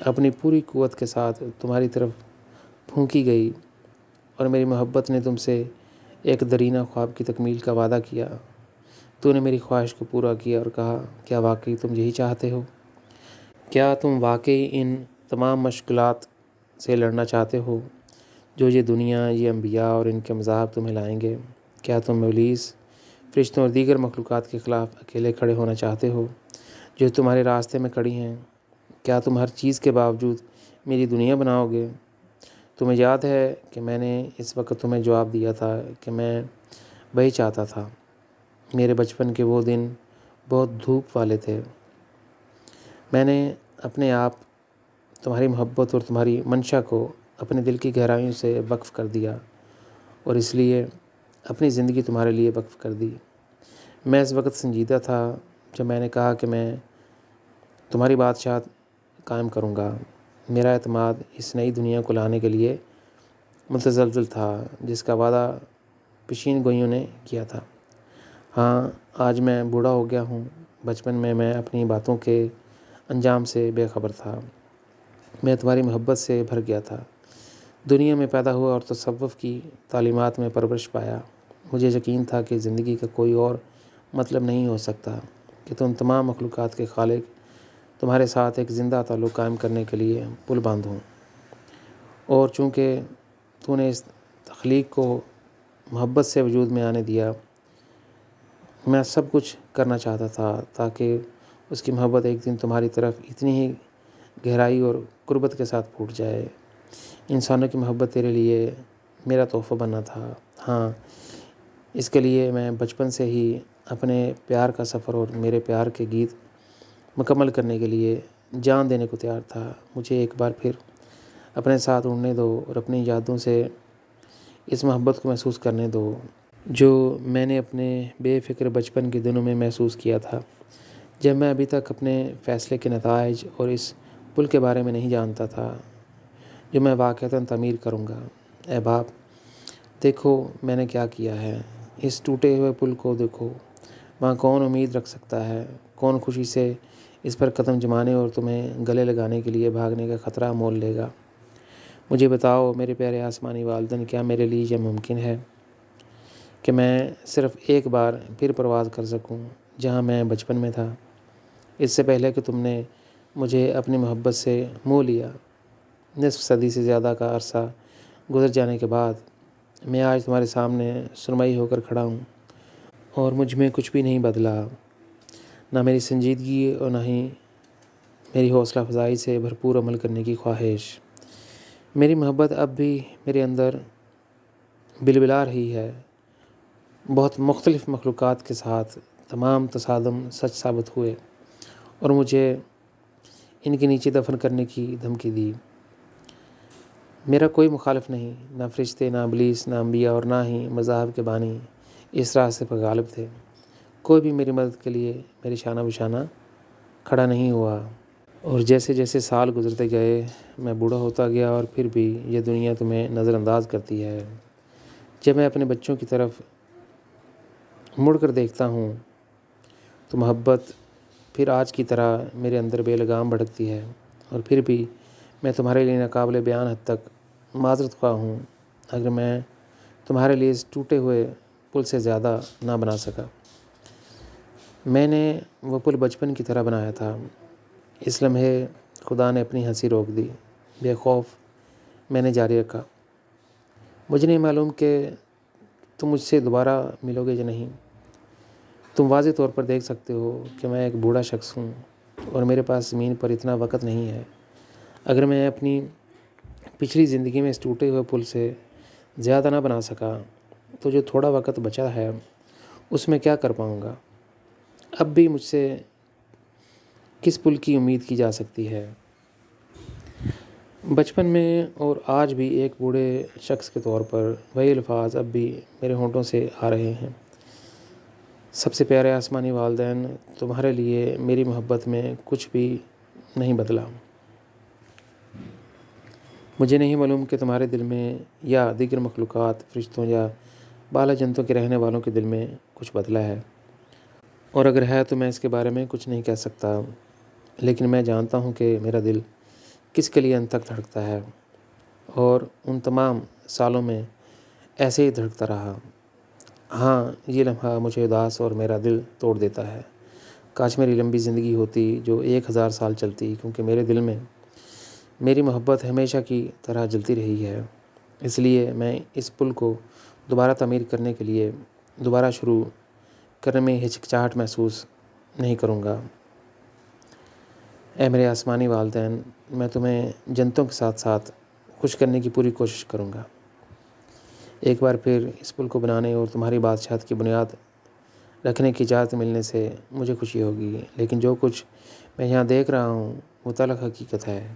اپنی پوری قوت کے ساتھ تمہاری طرف پھونکی گئی، اور میری محبت نے تم سے ایک درینہ خواب کی تکمیل کا وعدہ کیا، تو نے میری خواہش کو پورا کیا اور کہا، کیا واقعی تم یہی چاہتے ہو؟ کیا تم واقعی ان تمام مشکلات سے لڑنا چاہتے ہو جو یہ دنیا، یہ انبیاء اور ان کے مذاہب تمہیں لائیں گے؟ کیا تم ابلیس، فرشتوں اور دیگر مخلوقات کے خلاف اکیلے کھڑے ہونا چاہتے ہو جو تمہارے راستے میں کھڑی ہیں؟ کیا تم ہر چیز کے باوجود میری دنیا بناؤ گے؟ تمہیں یاد ہے کہ میں نے اس وقت تمہیں جواب دیا تھا کہ میں وہی چاہتا تھا۔ میرے بچپن کے وہ دن بہت دھوپ والے تھے۔ میں نے اپنے آپ تمہاری محبت اور تمہاری منشا کو اپنے دل کی گہرائیوں سے وقف کر دیا، اور اس لیے اپنی زندگی تمہارے لیے وقف کر دی۔ میں اس وقت سنجیدہ تھا جب میں نے کہا کہ میں تمہاری بادشاہت قائم کروں گا۔ میرا اعتماد اس نئی دنیا کو لانے کے لیے متزلزل تھا جس کا وعدہ پیشین گوئیوں نے کیا تھا۔ ہاں، آج میں بوڑھا ہو گیا ہوں۔ بچپن میں میں اپنی باتوں کے انجام سے بے خبر تھا۔ میں تمہاری محبت سے بھر گیا تھا، دنیا میں پیدا ہوا اور تصوف کی تعلیمات میں پرورش پایا۔ مجھے یقین تھا کہ زندگی کا کوئی اور مطلب نہیں ہو سکتا کہ تم تمام مخلوقات کے خالق تمہارے ساتھ ایک زندہ تعلق قائم کرنے کے لیے پل باندھوں، اور چونکہ تو نے اس تخلیق کو محبت سے وجود میں آنے دیا، میں سب کچھ کرنا چاہتا تھا تاکہ اس کی محبت ایک دن تمہاری طرف اتنی ہی گہرائی اور قربت کے ساتھ پھوٹ جائے۔ انسانوں کی محبت تیرے لیے میرا تحفہ بننا تھا۔ ہاں، اس کے لیے میں بچپن سے ہی اپنے پیار کا سفر اور میرے پیار کے گیت مکمل کرنے کے لیے جان دینے کو تیار تھا۔ مجھے ایک بار پھر اپنے ساتھ اڑنے دو اور اپنی یادوں سے اس محبت کو محسوس کرنے دو جو میں نے اپنے بے فکر بچپن کے دنوں میں محسوس کیا تھا، جب میں ابھی تک اپنے فیصلے کے نتائج اور اس پل کے بارے میں نہیں جانتا تھا جو میں واقعتاً تعمیر کروں گا۔ اے باپ، دیکھو میں نے کیا کیا ہے۔ اس ٹوٹے ہوئے پل کو دیکھو۔ وہاں کون امید رکھ سکتا ہے؟ کون خوشی سے اس پر قدم جمانے اور تمہیں گلے لگانے کے لیے بھاگنے کا خطرہ مول لے گا؟ مجھے بتاؤ میرے پیارے آسمانی والدین، کیا میرے لیے یہ ممکن ہے کہ میں صرف ایک بار پھر پرواز کر سکوں جہاں میں بچپن میں تھا، اس سے پہلے کہ تم نے مجھے اپنی محبت سے مو لیا؟ نصف صدی سے زیادہ کا عرصہ گزر جانے کے بعد میں آج تمہارے سامنے سرمئی ہو کر کھڑا ہوں، اور مجھ میں کچھ بھی نہیں بدلا، نہ میری سنجیدگی اور نہ ہی میری حوصلہ افزائی سے بھرپور عمل کرنے کی خواہش۔ میری محبت اب بھی میرے اندر بلبلا رہی ہے، بہت مختلف مخلوقات کے ساتھ تمام تصادم سچ ثابت ہوئے اور مجھے ان کے نیچے دفن کرنے کی دھمکی دی۔ میرا کوئی مخالف نہیں، نہ فرشتے، نہ ابلیس، نہ انبیاء اور نہ ہی مذاہب کے بانی اس راستے پر غالب تھے۔ کوئی بھی میری مدد کے لیے میری شانہ بشانہ کھڑا نہیں ہوا، اور جیسے جیسے سال گزرتے گئے میں بوڑھا ہوتا گیا، اور پھر بھی یہ دنیا تمہیں نظر انداز کرتی ہے۔ جب میں اپنے بچوں کی طرف مڑ کر دیکھتا ہوں تو محبت پھر آج کی طرح میرے اندر بے لگام بھڑکتی ہے، اور پھر بھی میں تمہارے لیے ناقابل بیان حد تک معذرت خواہ ہوں اگر میں تمہارے لیے اس ٹوٹے ہوئے پل سے زیادہ نہ بنا سکا۔ میں نے وہ پل بچپن کی طرح بنایا تھا۔ اس لمحے خدا نے اپنی ہنسی روک دی۔ بے خوف میں نے جاری رکھا، مجھے نہیں معلوم کہ تم مجھ سے دوبارہ ملو گے یا نہیں؟ تم واضح طور پر دیکھ سکتے ہو کہ میں ایک بوڑھا شخص ہوں اور میرے پاس زمین پر اتنا وقت نہیں ہے۔ اگر میں اپنی پچھلی زندگی میں اس ٹوٹے ہوئے پل سے زیادہ نہ بنا سکا تو جو تھوڑا وقت بچا ہے اس میں کیا کر پاؤں گا؟ اب بھی مجھ سے کس پل کی امید کی جا سکتی ہے؟ بچپن میں اور آج بھی ایک بوڑھے شخص کے طور پر وہی الفاظ اب بھی میرے ہونٹوں سے آ رہے ہیں۔ سب سے پیارے آسمانی والدین، تمہارے لیے میری محبت میں کچھ بھی نہیں بدلا۔ مجھے نہیں معلوم کہ تمہارے دل میں یا دیگر مخلوقات، فرشتوں یا بالا جنتوں کے رہنے والوں کے دل میں کچھ بدلا ہے، اور اگر ہے تو میں اس کے بارے میں کچھ نہیں کہہ سکتا، لیکن میں جانتا ہوں کہ میرا دل کس کے لیے انت تک دھڑکتا ہے، اور ان تمام سالوں میں ایسے ہی دھڑکتا رہا۔ ہاں، یہ لمحہ مجھے اداس اور میرا دل توڑ دیتا ہے۔ کاش میری لمبی زندگی ہوتی جو 1000 سال چلتی، کیونکہ میرے دل میں میری محبت ہمیشہ کی طرح جلتی رہی ہے۔ اس لیے میں اس پل کو دوبارہ تعمیر کرنے کے لیے دوبارہ شروع کرنے میں ہچکچاہٹ محسوس نہیں کروں گا۔ اے میرے آسمانی والدین، میں تمہیں جنتوں کے ساتھ ساتھ خوش کرنے کی پوری کوشش کروں گا۔ ایک بار پھر اس پل کو بنانے اور تمہاری بادشاہت کی بنیاد رکھنے کی اجازت ملنے سے مجھے خوشی ہوگی، لیکن جو کچھ میں یہاں دیکھ رہا ہوں وہ تلخ حقیقت ہے۔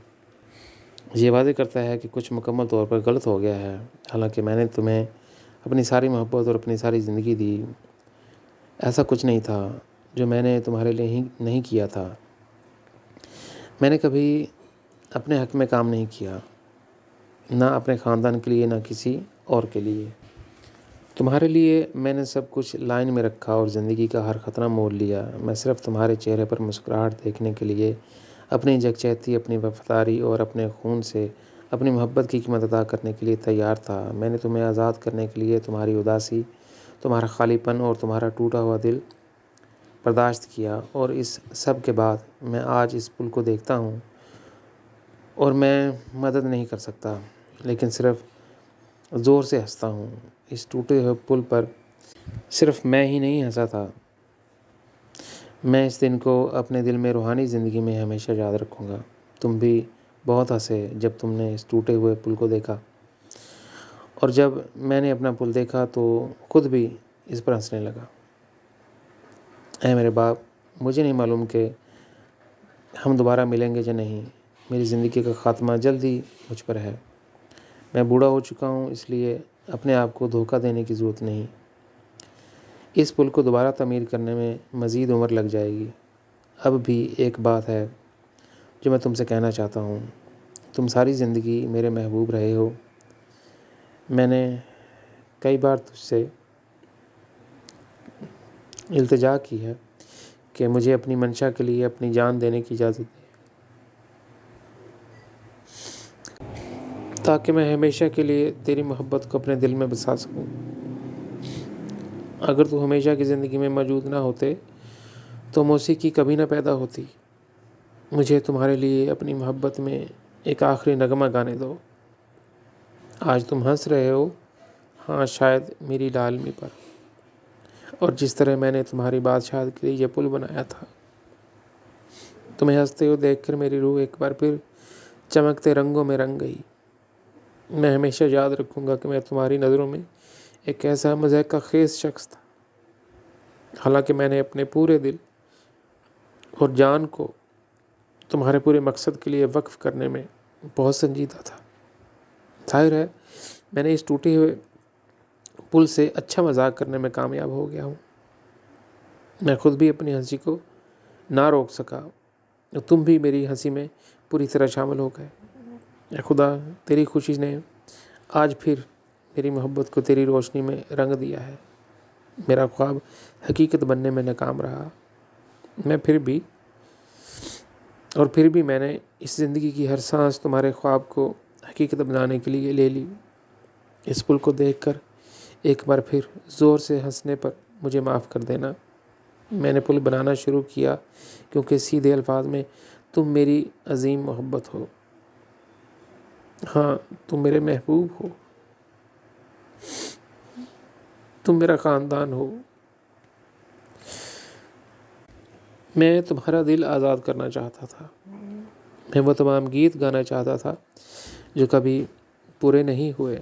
یہ واضح کرتا ہے کہ کچھ مکمل طور پر غلط ہو گیا ہے۔ حالانکہ میں نے تمہیں اپنی ساری محبت اور اپنی ساری زندگی دی، ایسا کچھ نہیں تھا جو میں نے تمہارے لیے ہی نہیں کیا تھا۔ میں نے کبھی اپنے حق میں کام نہیں کیا، نہ اپنے خاندان کے لیے، نہ کسی اور کے لیے۔ تمہارے لیے میں نے سب کچھ لائن میں رکھا اور زندگی کا ہر خطرہ مول لیا۔ میں صرف تمہارے چہرے پر مسکراہٹ دیکھنے کے لیے اپنی یکجہتی، اپنی وفاداری اور اپنے خون سے اپنی محبت کی قیمت ادا کرنے کے لیے تیار تھا۔ میں نے تمہیں آزاد کرنے کے لیے تمہاری اداسی، تمہارا خالی پن اور تمہارا ٹوٹا ہوا دل برداشت کیا، اور اس سب کے بعد میں آج اس پل کو دیکھتا ہوں اور میں مدد نہیں کر سکتا، لیکن صرف زور سے ہنستا ہوں۔ اس ٹوٹے ہوئے پل پر صرف میں ہی نہیں ہنسا تھا، میں اس دن کو اپنے دل میں روحانی زندگی میں ہمیشہ یاد رکھوں گا۔ تم بھی بہت ہنسے جب تم نے اس ٹوٹے ہوئے پل کو دیکھا، اور جب میں نے اپنا پل دیکھا تو خود بھی اس پر ہنسنے لگا۔ اے میرے باپ، مجھے نہیں معلوم کہ ہم دوبارہ ملیں گے یا نہیں۔ میری زندگی کا خاتمہ جلد ہی مجھ پر ہے۔ میں بوڑھا ہو چکا ہوں، اس لیے اپنے آپ کو دھوکہ دینے کی ضرورت نہیں۔ اس پل کو دوبارہ تعمیر کرنے میں مزید عمر لگ جائے گی۔ اب بھی ایک بات ہے جو میں تم سے کہنا چاہتا ہوں۔ تم ساری زندگی میرے محبوب رہے ہو۔ میں نے کئی بار تجھ سے التجا کی ہے کہ مجھے اپنی منشا کے لیے اپنی جان دینے کی اجازت دے، تاکہ میں ہمیشہ کے لیے تیری محبت کو اپنے دل میں بسا سکوں۔ اگر تو ہمیشہ کی زندگی میں موجود نہ ہوتے تو موسیقی کبھی نہ پیدا ہوتی۔ مجھے تمہارے لیے اپنی محبت میں ایک آخری نغمہ گانے دو۔ آج تم ہنس رہے ہو، ہاں، شاید میری لاعلمی پر، اور جس طرح میں نے تمہاری بادشاہت کے لیے یہ پل بنایا تھا۔ تمہیں ہنستے ہوئے دیکھ کر میری روح ایک بار پھر چمکتے رنگوں میں رنگ گئی۔ میں ہمیشہ یاد رکھوں گا کہ میں تمہاری نظروں میں ایک ایسا مضحکہ خیز شخص تھا، حالانکہ میں نے اپنے پورے دل اور جان کو تمہارے پورے مقصد کے لیے وقف کرنے میں بہت سنجیدہ تھا۔ ظاہر ہے میں نے اس ٹوٹے ہوئے پل سے اچھا مذاق کرنے میں کامیاب ہو گیا ہوں۔ میں خود بھی اپنی ہنسی کو نہ روک سکا، اور تم بھی میری ہنسی میں پوری طرح شامل ہو گئے۔ اے خدا، تیری خوشی نے آج پھر میری محبت کو تیری روشنی میں رنگ دیا ہے۔ میرا خواب حقیقت بننے میں ناکام رہا، پھر بھی میں نے اس زندگی کی ہر سانس تمہارے خواب کو حقیقت بنانے کے لیے لے لی۔ اس پل کو دیکھ کر ایک بار پھر زور سے ہنسنے پر مجھے معاف کر دینا۔ میں نے پل بنانا شروع کیا کیونکہ سیدھے الفاظ میں تم میری عظیم محبت ہو۔ ہاں، تم میرے محبوب ہو۔ تم میرا خاندان ہو۔ میں تمہارا دل آزاد کرنا چاہتا تھا۔ میں وہ تمام گیت گانا چاہتا تھا جو کبھی پورے نہیں ہوئے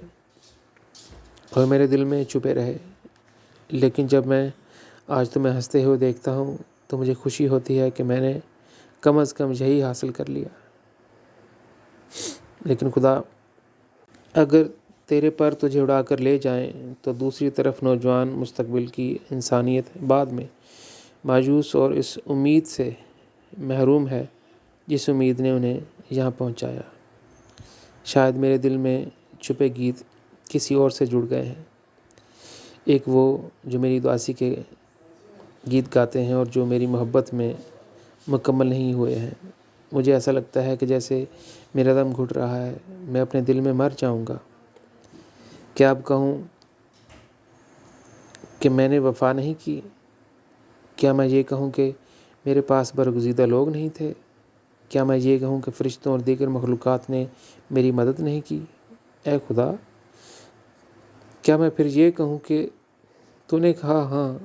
اور میرے دل میں چھپے رہے، لیکن جب میں آج تمہیں ہنستے ہوئے دیکھتا ہوں تو مجھے خوشی ہوتی ہے کہ میں نے کم از کم یہی حاصل کر لیا۔ لیکن خدا، اگر تیرے پر تجھے اڑا کر لے جائیں تو دوسری طرف نوجوان مستقبل کی انسانیت بعد میں مایوس اور اس امید سے محروم ہے جس امید نے انہیں یہاں پہنچایا۔ شاید میرے دل میں چھپے گیت کسی اور سے جڑ گئے ہیں، ایک وہ جو میری اداسی کے گیت گاتے ہیں اور جو میری محبت میں مکمل نہیں ہوئے ہیں۔ مجھے ایسا لگتا ہے کہ جیسے میرا دم گھٹ رہا ہے، میں اپنے دل میں مر جاؤں گا۔ کیا اب کہوں کہ میں نے وفا نہیں کی؟ کیا میں یہ کہوں کہ میرے پاس برگزیدہ لوگ نہیں تھے؟ کیا میں یہ کہوں کہ فرشتوں اور دیگر مخلوقات نے میری مدد نہیں کی؟ اے خدا، کیا میں پھر یہ کہوں کہ تو نے کہا ہاں،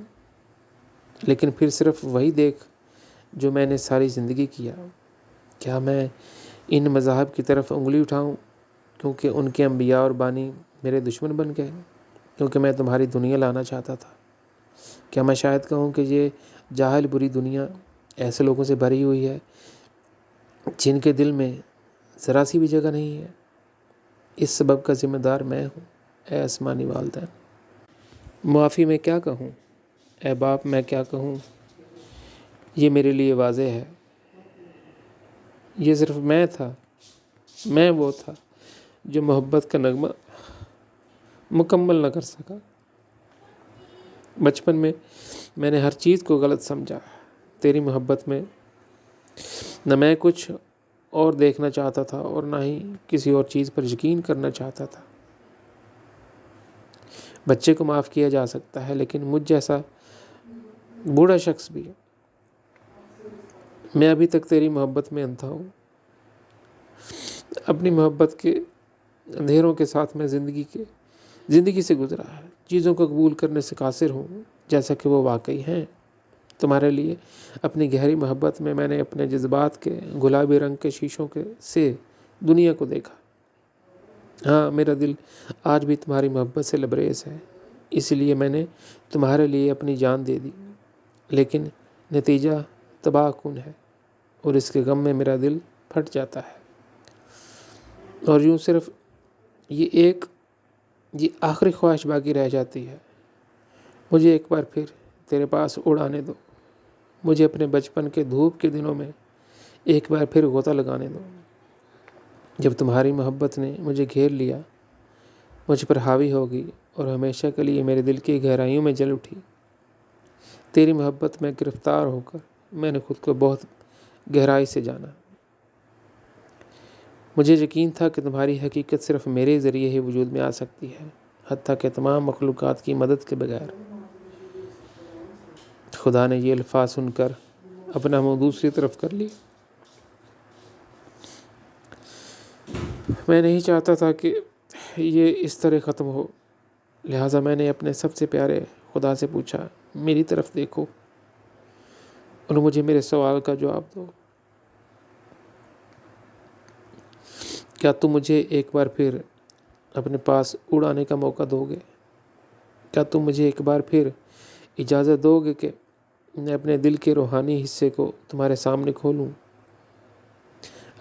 لیکن پھر صرف وہی دیکھ جو میں نے ساری زندگی کیا؟ کیا میں ان مذاہب کی طرف انگلی اٹھاؤں کیونکہ ان کے انبیاء اور بانی میرے دشمن بن گئے، کیونکہ میں تمہاری دنیا لانا چاہتا تھا؟ کیا میں شاید کہوں کہ یہ جاہل بری دنیا ایسے لوگوں سے بھری ہوئی ہے جن کے دل میں ذرا سی بھی جگہ نہیں ہے؟ اس سبب کا ذمہ دار میں ہوں۔ اے آسمانی والدین، معافی میں کیا کہوں؟ اے باپ، میں کیا کہوں؟ یہ میرے لیے واضح ہے، یہ صرف میں وہ تھا جو محبت کا نغمہ مکمل نہ کر سکا۔ بچپن میں نے ہر چیز کو غلط سمجھا۔ تیری محبت میں نہ میں کچھ اور دیکھنا چاہتا تھا اور نہ ہی کسی اور چیز پر یقین کرنا چاہتا تھا۔ بچے کو معاف کیا جا سکتا ہے، لیکن مجھ جیسا بوڑھا شخص بھی، میں ابھی تک تیری محبت میں اندھا ہوں۔ اپنی محبت کے اندھیروں کے ساتھ میں زندگی سے گزرا ہے، چیزوں کو قبول کرنے سے قاصر ہوں جیسا کہ وہ واقعی ہیں۔ تمہارے لیے اپنی گہری محبت میں نے اپنے جذبات کے گلابی رنگ کے شیشوں سے دنیا کو دیکھا۔ ہاں، میرا دل آج بھی تمہاری محبت سے لبریز ہے، اس لیے میں نے تمہارے لیے اپنی جان دے دی، لیکن نتیجہ تباہ کن ہے اور اس کے غم میں میرا دل پھٹ جاتا ہے۔ اور یوں صرف یہ آخری خواہش باقی رہ جاتی ہے، مجھے ایک بار پھر تیرے پاس اڑانے دو، مجھے اپنے بچپن کے دھوپ کے دنوں میں ایک بار پھر غوطہ لگانے دو، جب تمہاری محبت نے مجھے گھیر لیا، مجھ پر حاوی ہوگی اور ہمیشہ کے لیے میرے دل کی گہرائیوں میں جل اٹھی۔ تیری محبت میں گرفتار ہو کر میں نے خود کو بہت گہرائی سے جانا۔ مجھے یقین تھا کہ تمہاری حقیقت صرف میرے ذریعے ہی وجود میں آ سکتی ہے، حتیٰ کہ تمام مخلوقات کی مدد کے بغیر۔ خدا نے یہ الفاظ سن کر اپنا منہ دوسری طرف کر لیا۔ میں نہیں چاہتا تھا کہ یہ اس طرح ختم ہو، لہٰذا میں نے اپنے سب سے پیارے خدا سے پوچھا، میری طرف دیکھو اور مجھے میرے سوال کا جواب دو۔ کیا تم مجھے ایک بار پھر اپنے پاس اڑانے کا موقع دو گے؟ کیا تم مجھے ایک بار پھر اجازت دو گے کہ میں اپنے دل کے روحانی حصے کو تمہارے سامنے کھولوں،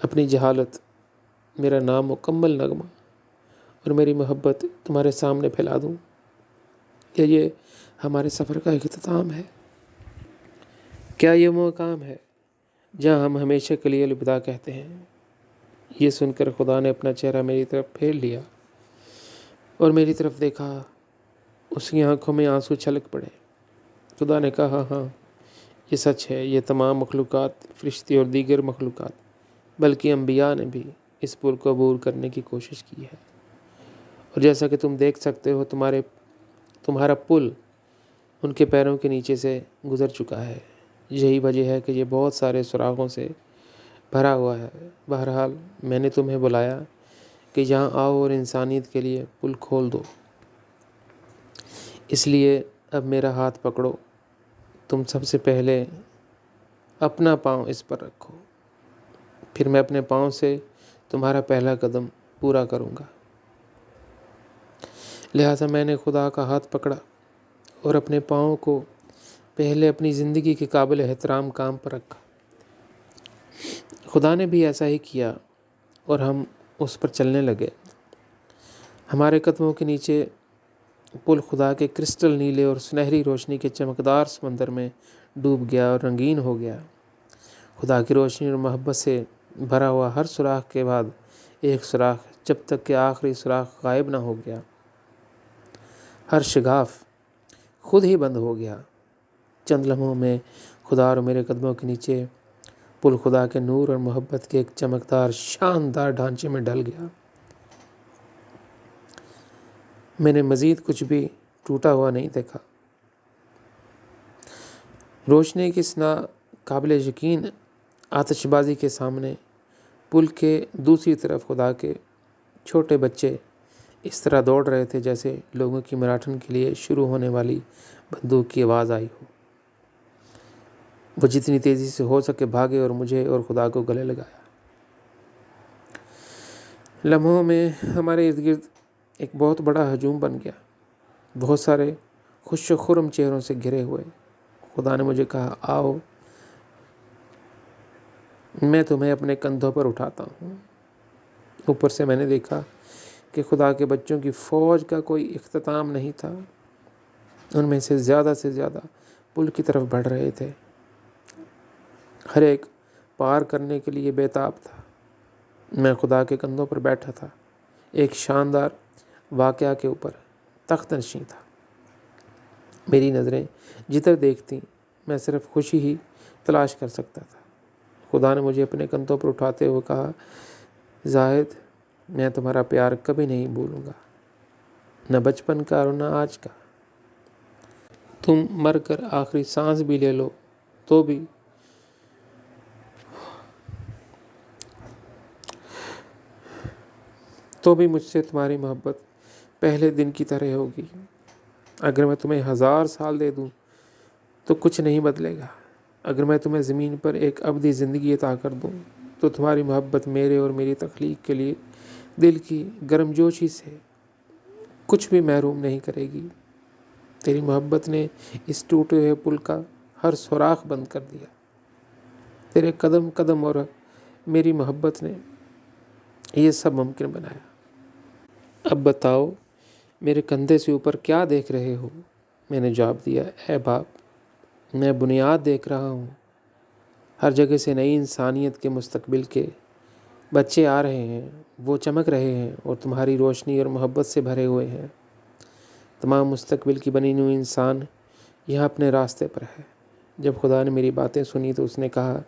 اپنی جہالت، میرا نامکمل نغمہ اور میری محبت تمہارے سامنے پھیلا دوں؟ کیا یہ ہمارے سفر کا اختتام ہے؟ کیا یہ وہ مقام ہے جہاں ہم ہمیشہ کے لیے الوداع کہتے ہیں؟ یہ سن کر خدا نے اپنا چہرہ میری طرف پھیر لیا اور میری طرف دیکھا۔ اس کی آنکھوں میں آنسو چھلک پڑے۔ خدا نے کہا، ہاں، یہ سچ ہے، یہ تمام مخلوقات، فرشتے اور دیگر مخلوقات، بلکہ انبیاء نے بھی اس پل کو عبور کرنے کی کوشش کی ہے، اور جیسا کہ تم دیکھ سکتے ہو تمہارا پل ان کے پیروں کے نیچے سے گزر چکا ہے۔ یہی وجہ ہے کہ یہ بہت سارے سوراخوں سے بھرا ہوا ہے۔ بہرحال، میں نے تمہیں بلایا کہ یہاں آؤ اور انسانیت کے لیے پل کھول دو۔ اس لیے اب میرا ہاتھ پکڑو، تم سب سے پہلے اپنا پاؤں اس پر رکھو، پھر میں اپنے پاؤں سے تمہارا پہلا قدم پورا کروں گا۔ لہٰذا میں نے خدا کا ہاتھ پکڑا اور اپنے پاؤں کو پہلے اپنی زندگی کے قابل احترام کام پر رکھا۔ خدا نے بھی ایسا ہی کیا اور ہم اس پر چلنے لگے۔ ہمارے قدموں کے نیچے پل خدا کے کرسٹل نیلے اور سنہری روشنی کے چمکدار سمندر میں ڈوب گیا اور رنگین ہو گیا۔ خدا کی روشنی اور محبت سے بھرا ہوا ہر سوراخ کے بعد ایک سوراخ، جب تک کہ آخری سوراخ غائب نہ ہو گیا۔ ہر شگاف خود ہی بند ہو گیا۔ چند لمحوں میں خدا اور میرے قدموں کے نیچے پل خدا کے نور اور محبت کے ایک چمکدار شاندار ڈھانچے میں ڈل گیا۔ میں نے مزید کچھ بھی ٹوٹا ہوا نہیں دیکھا۔ روشنی کی اس ناقابل یقین آتش بازی کے سامنے پل کے دوسری طرف خدا کے چھوٹے بچے اس طرح دوڑ رہے تھے جیسے لوگوں کی میراتھن کے لیے شروع ہونے والی بندوق کی آواز آئی ہو۔ وہ جتنی تیزی سے ہو سکے بھاگے اور مجھے اور خدا کو گلے لگایا۔ لمحوں میں ہمارے ارد گرد ایک بہت بڑا ہجوم بن گیا، بہت سارے خوش و خرم چہروں سے گھرے ہوئے۔ خدا نے مجھے کہا، آؤ، میں تمہیں اپنے کندھوں پر اٹھاتا ہوں۔ اوپر سے میں نے دیکھا کہ خدا کے بچوں کی فوج کا کوئی اختتام نہیں تھا۔ ان میں سے زیادہ پل کی طرف بڑھ رہے تھے۔ ہر ایک پار کرنے کے لیے بے تاب تھا۔ میں خدا کے کندھوں پر بیٹھا تھا، ایک شاندار واقعہ کے اوپر تخت نشین تھا۔ میری نظریں جدھر دیکھتیں میں صرف خوشی ہی تلاش کر سکتا تھا۔ خدا نے مجھے اپنے کندھوں پر اٹھاتے ہوئے کہا، زاہد، میں تمہارا پیار کبھی نہیں بھولوں گا، نہ بچپن کا اور نہ آج کا۔ تم مر کر آخری سانس بھی لے لو تو بھی مجھ سے تمہاری محبت پہلے دن کی طرح ہوگی۔ اگر میں تمہیں 1000 سال دے دوں تو کچھ نہیں بدلے گا۔ اگر میں تمہیں زمین پر ایک ابدی زندگی عطا کر دوں تو تمہاری محبت میرے اور میری تخلیق کے لیے دل کی گرمجوشی سے کچھ بھی محروم نہیں کرے گی۔ تیری محبت نے اس ٹوٹے ہوئے پل کا ہر سوراخ بند کر دیا۔ تیرے قدم قدم اور میری محبت نے یہ سب ممکن بنایا۔ اب بتاؤ، میرے کندھے سے اوپر کیا دیکھ رہے ہو؟ میں نے جواب دیا، اے باپ، میں بنیاد دیکھ رہا ہوں۔ ہر جگہ سے نئی انسانیت کے مستقبل کے بچے آ رہے ہیں، وہ چمک رہے ہیں اور تمہاری روشنی اور محبت سے بھرے ہوئے ہیں۔ تمام مستقبل کی بنی ہوئی انسان یہاں اپنے راستے پر ہے۔ جب خدا نے میری باتیں سنی تو اس نے کہا،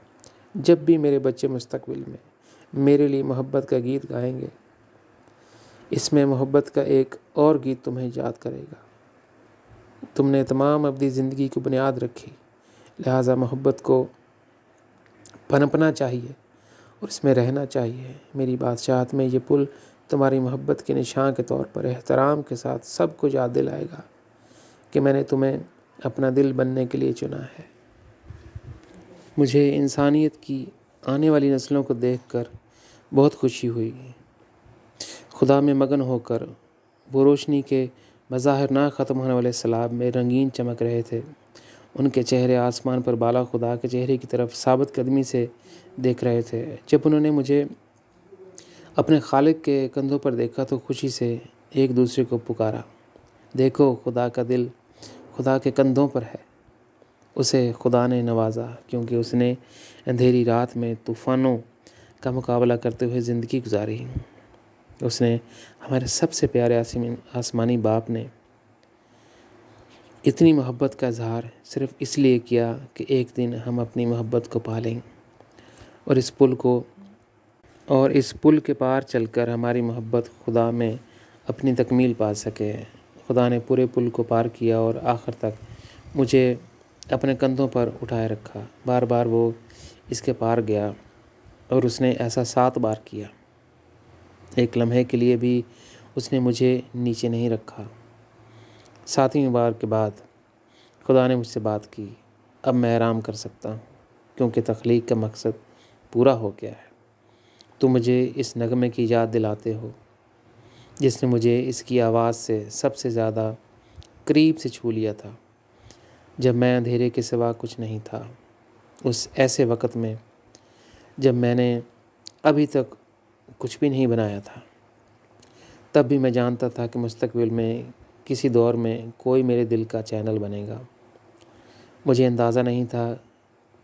جب بھی میرے بچے مستقبل میں میرے لیے محبت کا گیت گائیں گے، اس میں محبت کا ایک اور گیت تمہیں یاد کرے گا۔ تم نے تمام ابدی زندگی کی بنیاد رکھی، لہٰذا محبت کو پنپنا چاہیے اور اس میں رہنا چاہیے۔ میری بادشاہت میں یہ پل تمہاری محبت کے نشان کے طور پر احترام کے ساتھ سب کو یاد دلائے گا کہ میں نے تمہیں اپنا دل بننے کے لیے چنا ہے۔ مجھے انسانیت کی آنے والی نسلوں کو دیکھ کر بہت خوشی ہوئی۔ خدا میں مگن ہو کر وہ روشنی کے بظاہر نہ ختم ہونے والے سیلاب میں رنگین چمک رہے تھے۔ ان کے چہرے آسمان پر بالا خدا کے چہرے کی طرف ثابت قدمی سے دیکھ رہے تھے۔ جب انہوں نے مجھے اپنے خالق کے کندھوں پر دیکھا تو خوشی سے ایک دوسرے کو پکارا، دیکھو، خدا کا دل خدا کے کندھوں پر ہے۔ اسے خدا نے نوازا کیونکہ اس نے اندھیری رات میں طوفانوں کا مقابلہ کرتے ہوئے زندگی گزاری۔ اس نے ہمارے سب سے پیارے آسمانی باپ نے اتنی محبت کا اظہار صرف اس لیے کیا کہ ایک دن ہم اپنی محبت کو پالیں اور اس پل کے پار چل کر ہماری محبت خدا میں اپنی تکمیل پا سکے۔ خدا نے پورے پل کو پار کیا اور آخر تک مجھے اپنے کندھوں پر اٹھائے رکھا۔ بار بار وہ اس کے پار گیا اور اس نے ایسا 7 بار کیا۔ ایک لمحے کے لیے بھی اس نے مجھے نیچے نہیں رکھا۔ 7ویں بار کے بعد خدا نے مجھ سے بات کی، اب میں آرام کر سکتا ہوں کیونکہ تخلیق کا مقصد پورا ہو گیا ہے۔ تو مجھے اس نغمے کی یاد دلاتے ہو جس نے مجھے اس کی آواز سے سب سے زیادہ قریب سے چھو لیا تھا، جب میں اندھیرے کے سوا کچھ نہیں تھا۔ اس ایسے وقت میں جب میں نے ابھی تک کچھ بھی نہیں بنایا تھا، تب بھی میں جانتا تھا کہ مستقبل میں کسی دور میں کوئی میرے دل کا چینل بنے گا۔ مجھے اندازہ نہیں تھا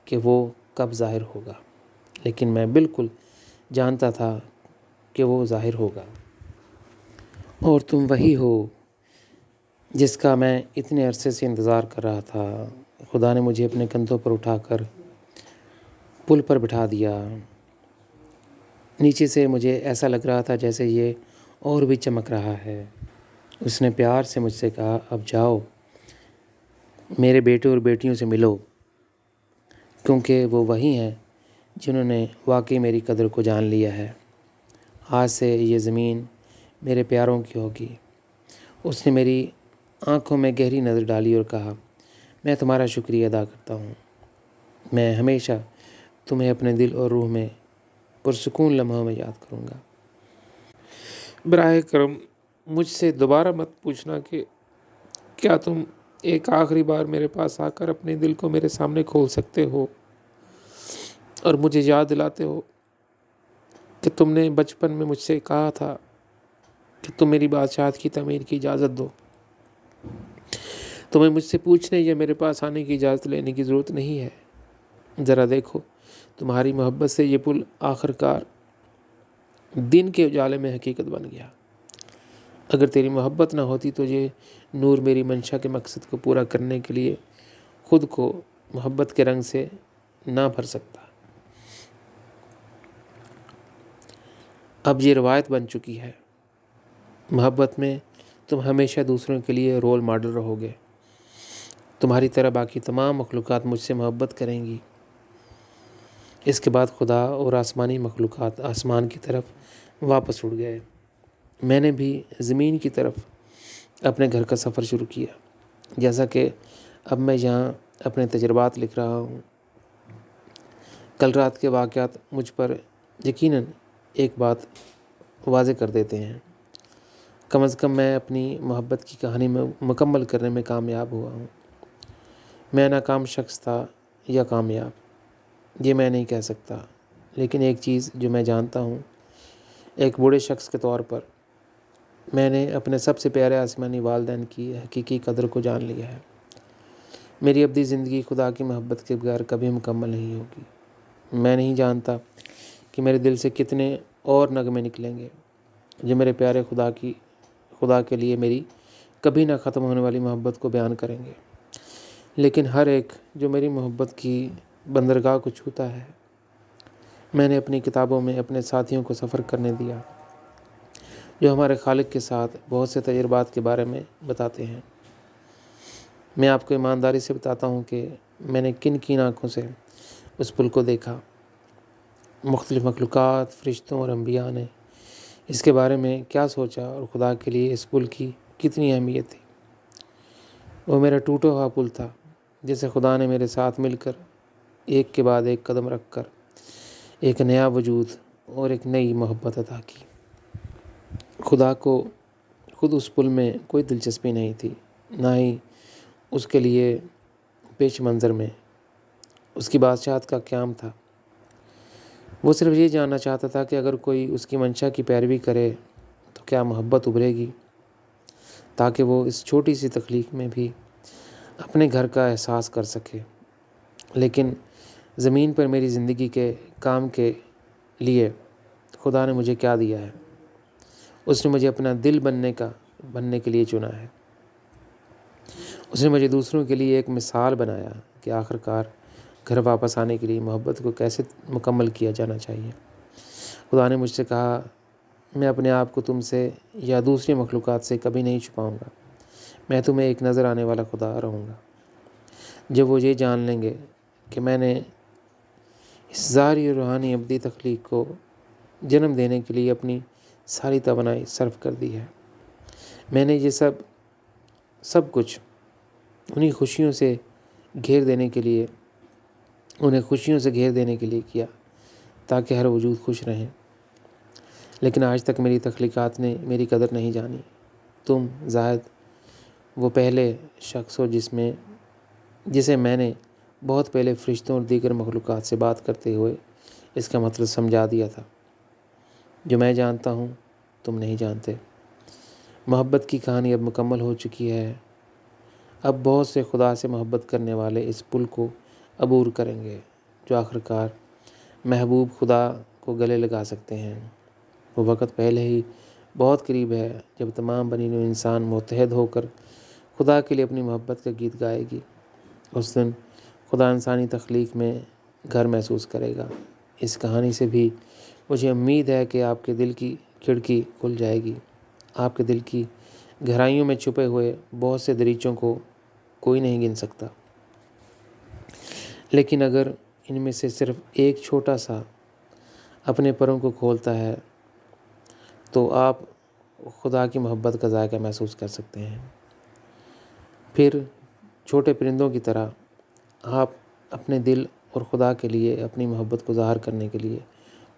کہ وہ کب ظاہر ہوگا، لیکن میں بالکل جانتا تھا کہ وہ ظاہر ہوگا۔ اور تم وہی ہو جس کا میں اتنے عرصے سے انتظار کر رہا تھا۔ خدا نے مجھے اپنے کندھوں پر اٹھا کر پل پر بٹھا دیا۔ نیچے سے مجھے ایسا لگ رہا تھا جیسے یہ اور بھی چمک رہا ہے۔ اس نے پیار سے مجھ سے کہا، اب جاؤ میرے بیٹے اور بیٹیوں سے ملو، کیونکہ وہ وہی ہیں جنہوں نے واقعی میری قدر کو جان لیا ہے۔ آج سے یہ زمین میرے پیاروں کی ہوگی۔ اس نے میری آنکھوں میں گہری نظر ڈالی اور کہا، میں تمہارا شکریہ ادا کرتا ہوں۔ میں ہمیشہ تمہیں اپنے دل اور روح میں پرسکون لمحوں میں یاد کروں گا۔ براہ کرم مجھ سے دوبارہ مت پوچھنا کہ کیا تم ایک آخری بار میرے پاس آ کر اپنے دل کو میرے سامنے کھول سکتے ہو اور مجھے یاد دلاتے ہو کہ تم نے بچپن میں مجھ سے کہا تھا کہ تم میری بادشاہت کی تعمیر کی اجازت دو۔ تمہیں مجھ سے پوچھنے یا میرے پاس آنے کی اجازت لینے کی ضرورت نہیں ہے۔ ذرا دیکھو، تمہاری محبت سے یہ پل آخر کار دن کے اجالے میں حقیقت بن گیا۔ اگر تیری محبت نہ ہوتی تو یہ نور میری منشا کے مقصد کو پورا کرنے کے لیے خود کو محبت کے رنگ سے نہ بھر سکتا۔ اب یہ روایت بن چکی ہے۔ محبت میں تم ہمیشہ دوسروں کے لیے رول ماڈل رہو گے۔ تمہاری طرح باقی تمام مخلوقات مجھ سے محبت کریں گی۔ اس کے بعد خدا اور آسمانی مخلوقات آسمان کی طرف واپس اڑ گئے۔ میں نے بھی زمین کی طرف اپنے گھر کا سفر شروع کیا۔ جیسا کہ اب میں یہاں اپنے تجربات لکھ رہا ہوں، کل رات کے واقعات مجھ پر یقیناً ایک بات واضح کر دیتے ہیں۔ کم از کم میں اپنی محبت کی کہانی میں مکمل کرنے میں کامیاب ہوا ہوں۔ میں ناکام شخص تھا یا کامیاب، یہ میں نہیں کہہ سکتا، لیکن ایک چیز جو میں جانتا ہوں، ایک بوڑھے شخص کے طور پر میں نے اپنے سب سے پیارے آسمانی والدین کی حقیقی قدر کو جان لیا ہے۔ میری ابدی زندگی خدا کی محبت کے بغیر کبھی مکمل نہیں ہوگی۔ میں نہیں جانتا کہ میرے دل سے کتنے اور نغمے نکلیں گے جو میرے پیارے خدا کے لیے میری کبھی نہ ختم ہونے والی محبت کو بیان کریں گے، لیکن ہر ایک جو میری محبت کی بندرگاہ کو چھوتا ہے، میں نے اپنی کتابوں میں اپنے ساتھیوں کو سفر کرنے دیا جو ہمارے خالق کے ساتھ بہت سے تجربات کے بارے میں بتاتے ہیں۔ میں آپ کو ایمانداری سے بتاتا ہوں کہ میں نے کن کن آنکھوں سے اس پل کو دیکھا۔ مختلف مخلوقات، فرشتوں اور انبیاء نے اس کے بارے میں کیا سوچا اور خدا کے لیے اس پل کی کتنی اہمیت تھی۔ وہ میرا ٹوٹا ہوا پل تھا جسے خدا نے میرے ساتھ مل کر ایک کے بعد ایک قدم رکھ کر ایک نیا وجود اور ایک نئی محبت عطا کی۔ خدا کو خود اس پل میں کوئی دلچسپی نہیں تھی، نہ ہی اس کے لیے پیش منظر میں اس کی بادشاہت کا قیام تھا۔ وہ صرف یہ جاننا چاہتا تھا کہ اگر کوئی اس کی منشا کی پیروی کرے تو کیا محبت ابھرے گی، تاکہ وہ اس چھوٹی سی تخلیق میں بھی اپنے گھر کا احساس کر سکے۔ لیکن زمین پر میری زندگی کے کام کے لیے خدا نے مجھے کیا دیا ہے؟ اس نے مجھے اپنا دل بننے کے لیے چنا ہے۔ اس نے مجھے دوسروں کے لیے ایک مثال بنایا کہ آخر کار گھر واپس آنے کے لیے محبت کو کیسے مکمل کیا جانا چاہیے۔ خدا نے مجھ سے کہا، میں اپنے آپ کو تم سے یا دوسری مخلوقات سے کبھی نہیں چھپاؤں گا۔ میں تمہیں ایک نظر آنے والا خدا رہوں گا۔ جب وہ یہ جان لیں گے کہ میں نے اس ظاہری اور روحانی ابدی تخلیق کو جنم دینے کے لیے اپنی ساری توانائی صرف کر دی ہے، میں نے یہ سب سب کچھ انہیں خوشیوں سے گھیر دینے کے لیے کیا تاکہ ہر وجود خوش رہیں، لیکن آج تک میری تخلیقات نے میری قدر نہیں جانی۔ تم زاہد وہ پہلے شخص ہو جسے میں نے بہت پہلے فرشتوں اور دیگر مخلوقات سے بات کرتے ہوئے اس کا مطلب سمجھا دیا تھا، جو میں جانتا ہوں تم نہیں جانتے۔ محبت کی کہانی اب مکمل ہو چکی ہے۔ اب بہت سے خدا سے محبت کرنے والے اس پل کو عبور کریں گے جو آخرکار محبوب خدا کو گلے لگا سکتے ہیں۔ وہ وقت پہلے ہی بہت قریب ہے جب تمام بنی نوع انسان متحد ہو کر خدا کے لیے اپنی محبت کا گیت گائے گی۔ اس دن خدا انسانی تخلیق میں گھر محسوس کرے گا۔ اس کہانی سے بھی مجھے امید ہے کہ آپ کے دل کی کھڑکی کھل جائے گی۔ آپ کے دل کی گہرائیوں میں چھپے ہوئے بہت سے دریچوں کو کوئی نہیں گن سکتا، لیکن اگر ان میں سے صرف ایک چھوٹا سا اپنے پروں کو کھولتا ہے تو آپ خدا کی محبت کا ذائقہ محسوس کر سکتے ہیں۔ پھر چھوٹے پرندوں کی طرح آپ اپنے دل اور خدا کے لیے اپنی محبت کو ظاہر کرنے کے لیے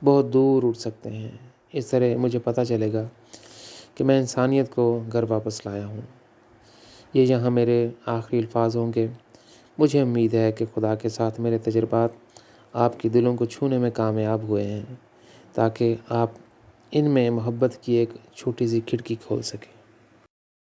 بہت دور اٹھ سکتے ہیں۔ اس طرح مجھے پتہ چلے گا کہ میں انسانیت کو گھر واپس لایا ہوں۔ یہ یہاں میرے آخری الفاظ ہوں گے۔ مجھے امید ہے کہ خدا کے ساتھ میرے تجربات آپ کے دلوں کو چھونے میں کامیاب ہوئے ہیں تاکہ آپ ان میں محبت کی ایک چھوٹی سی کھڑکی کھول سکیں۔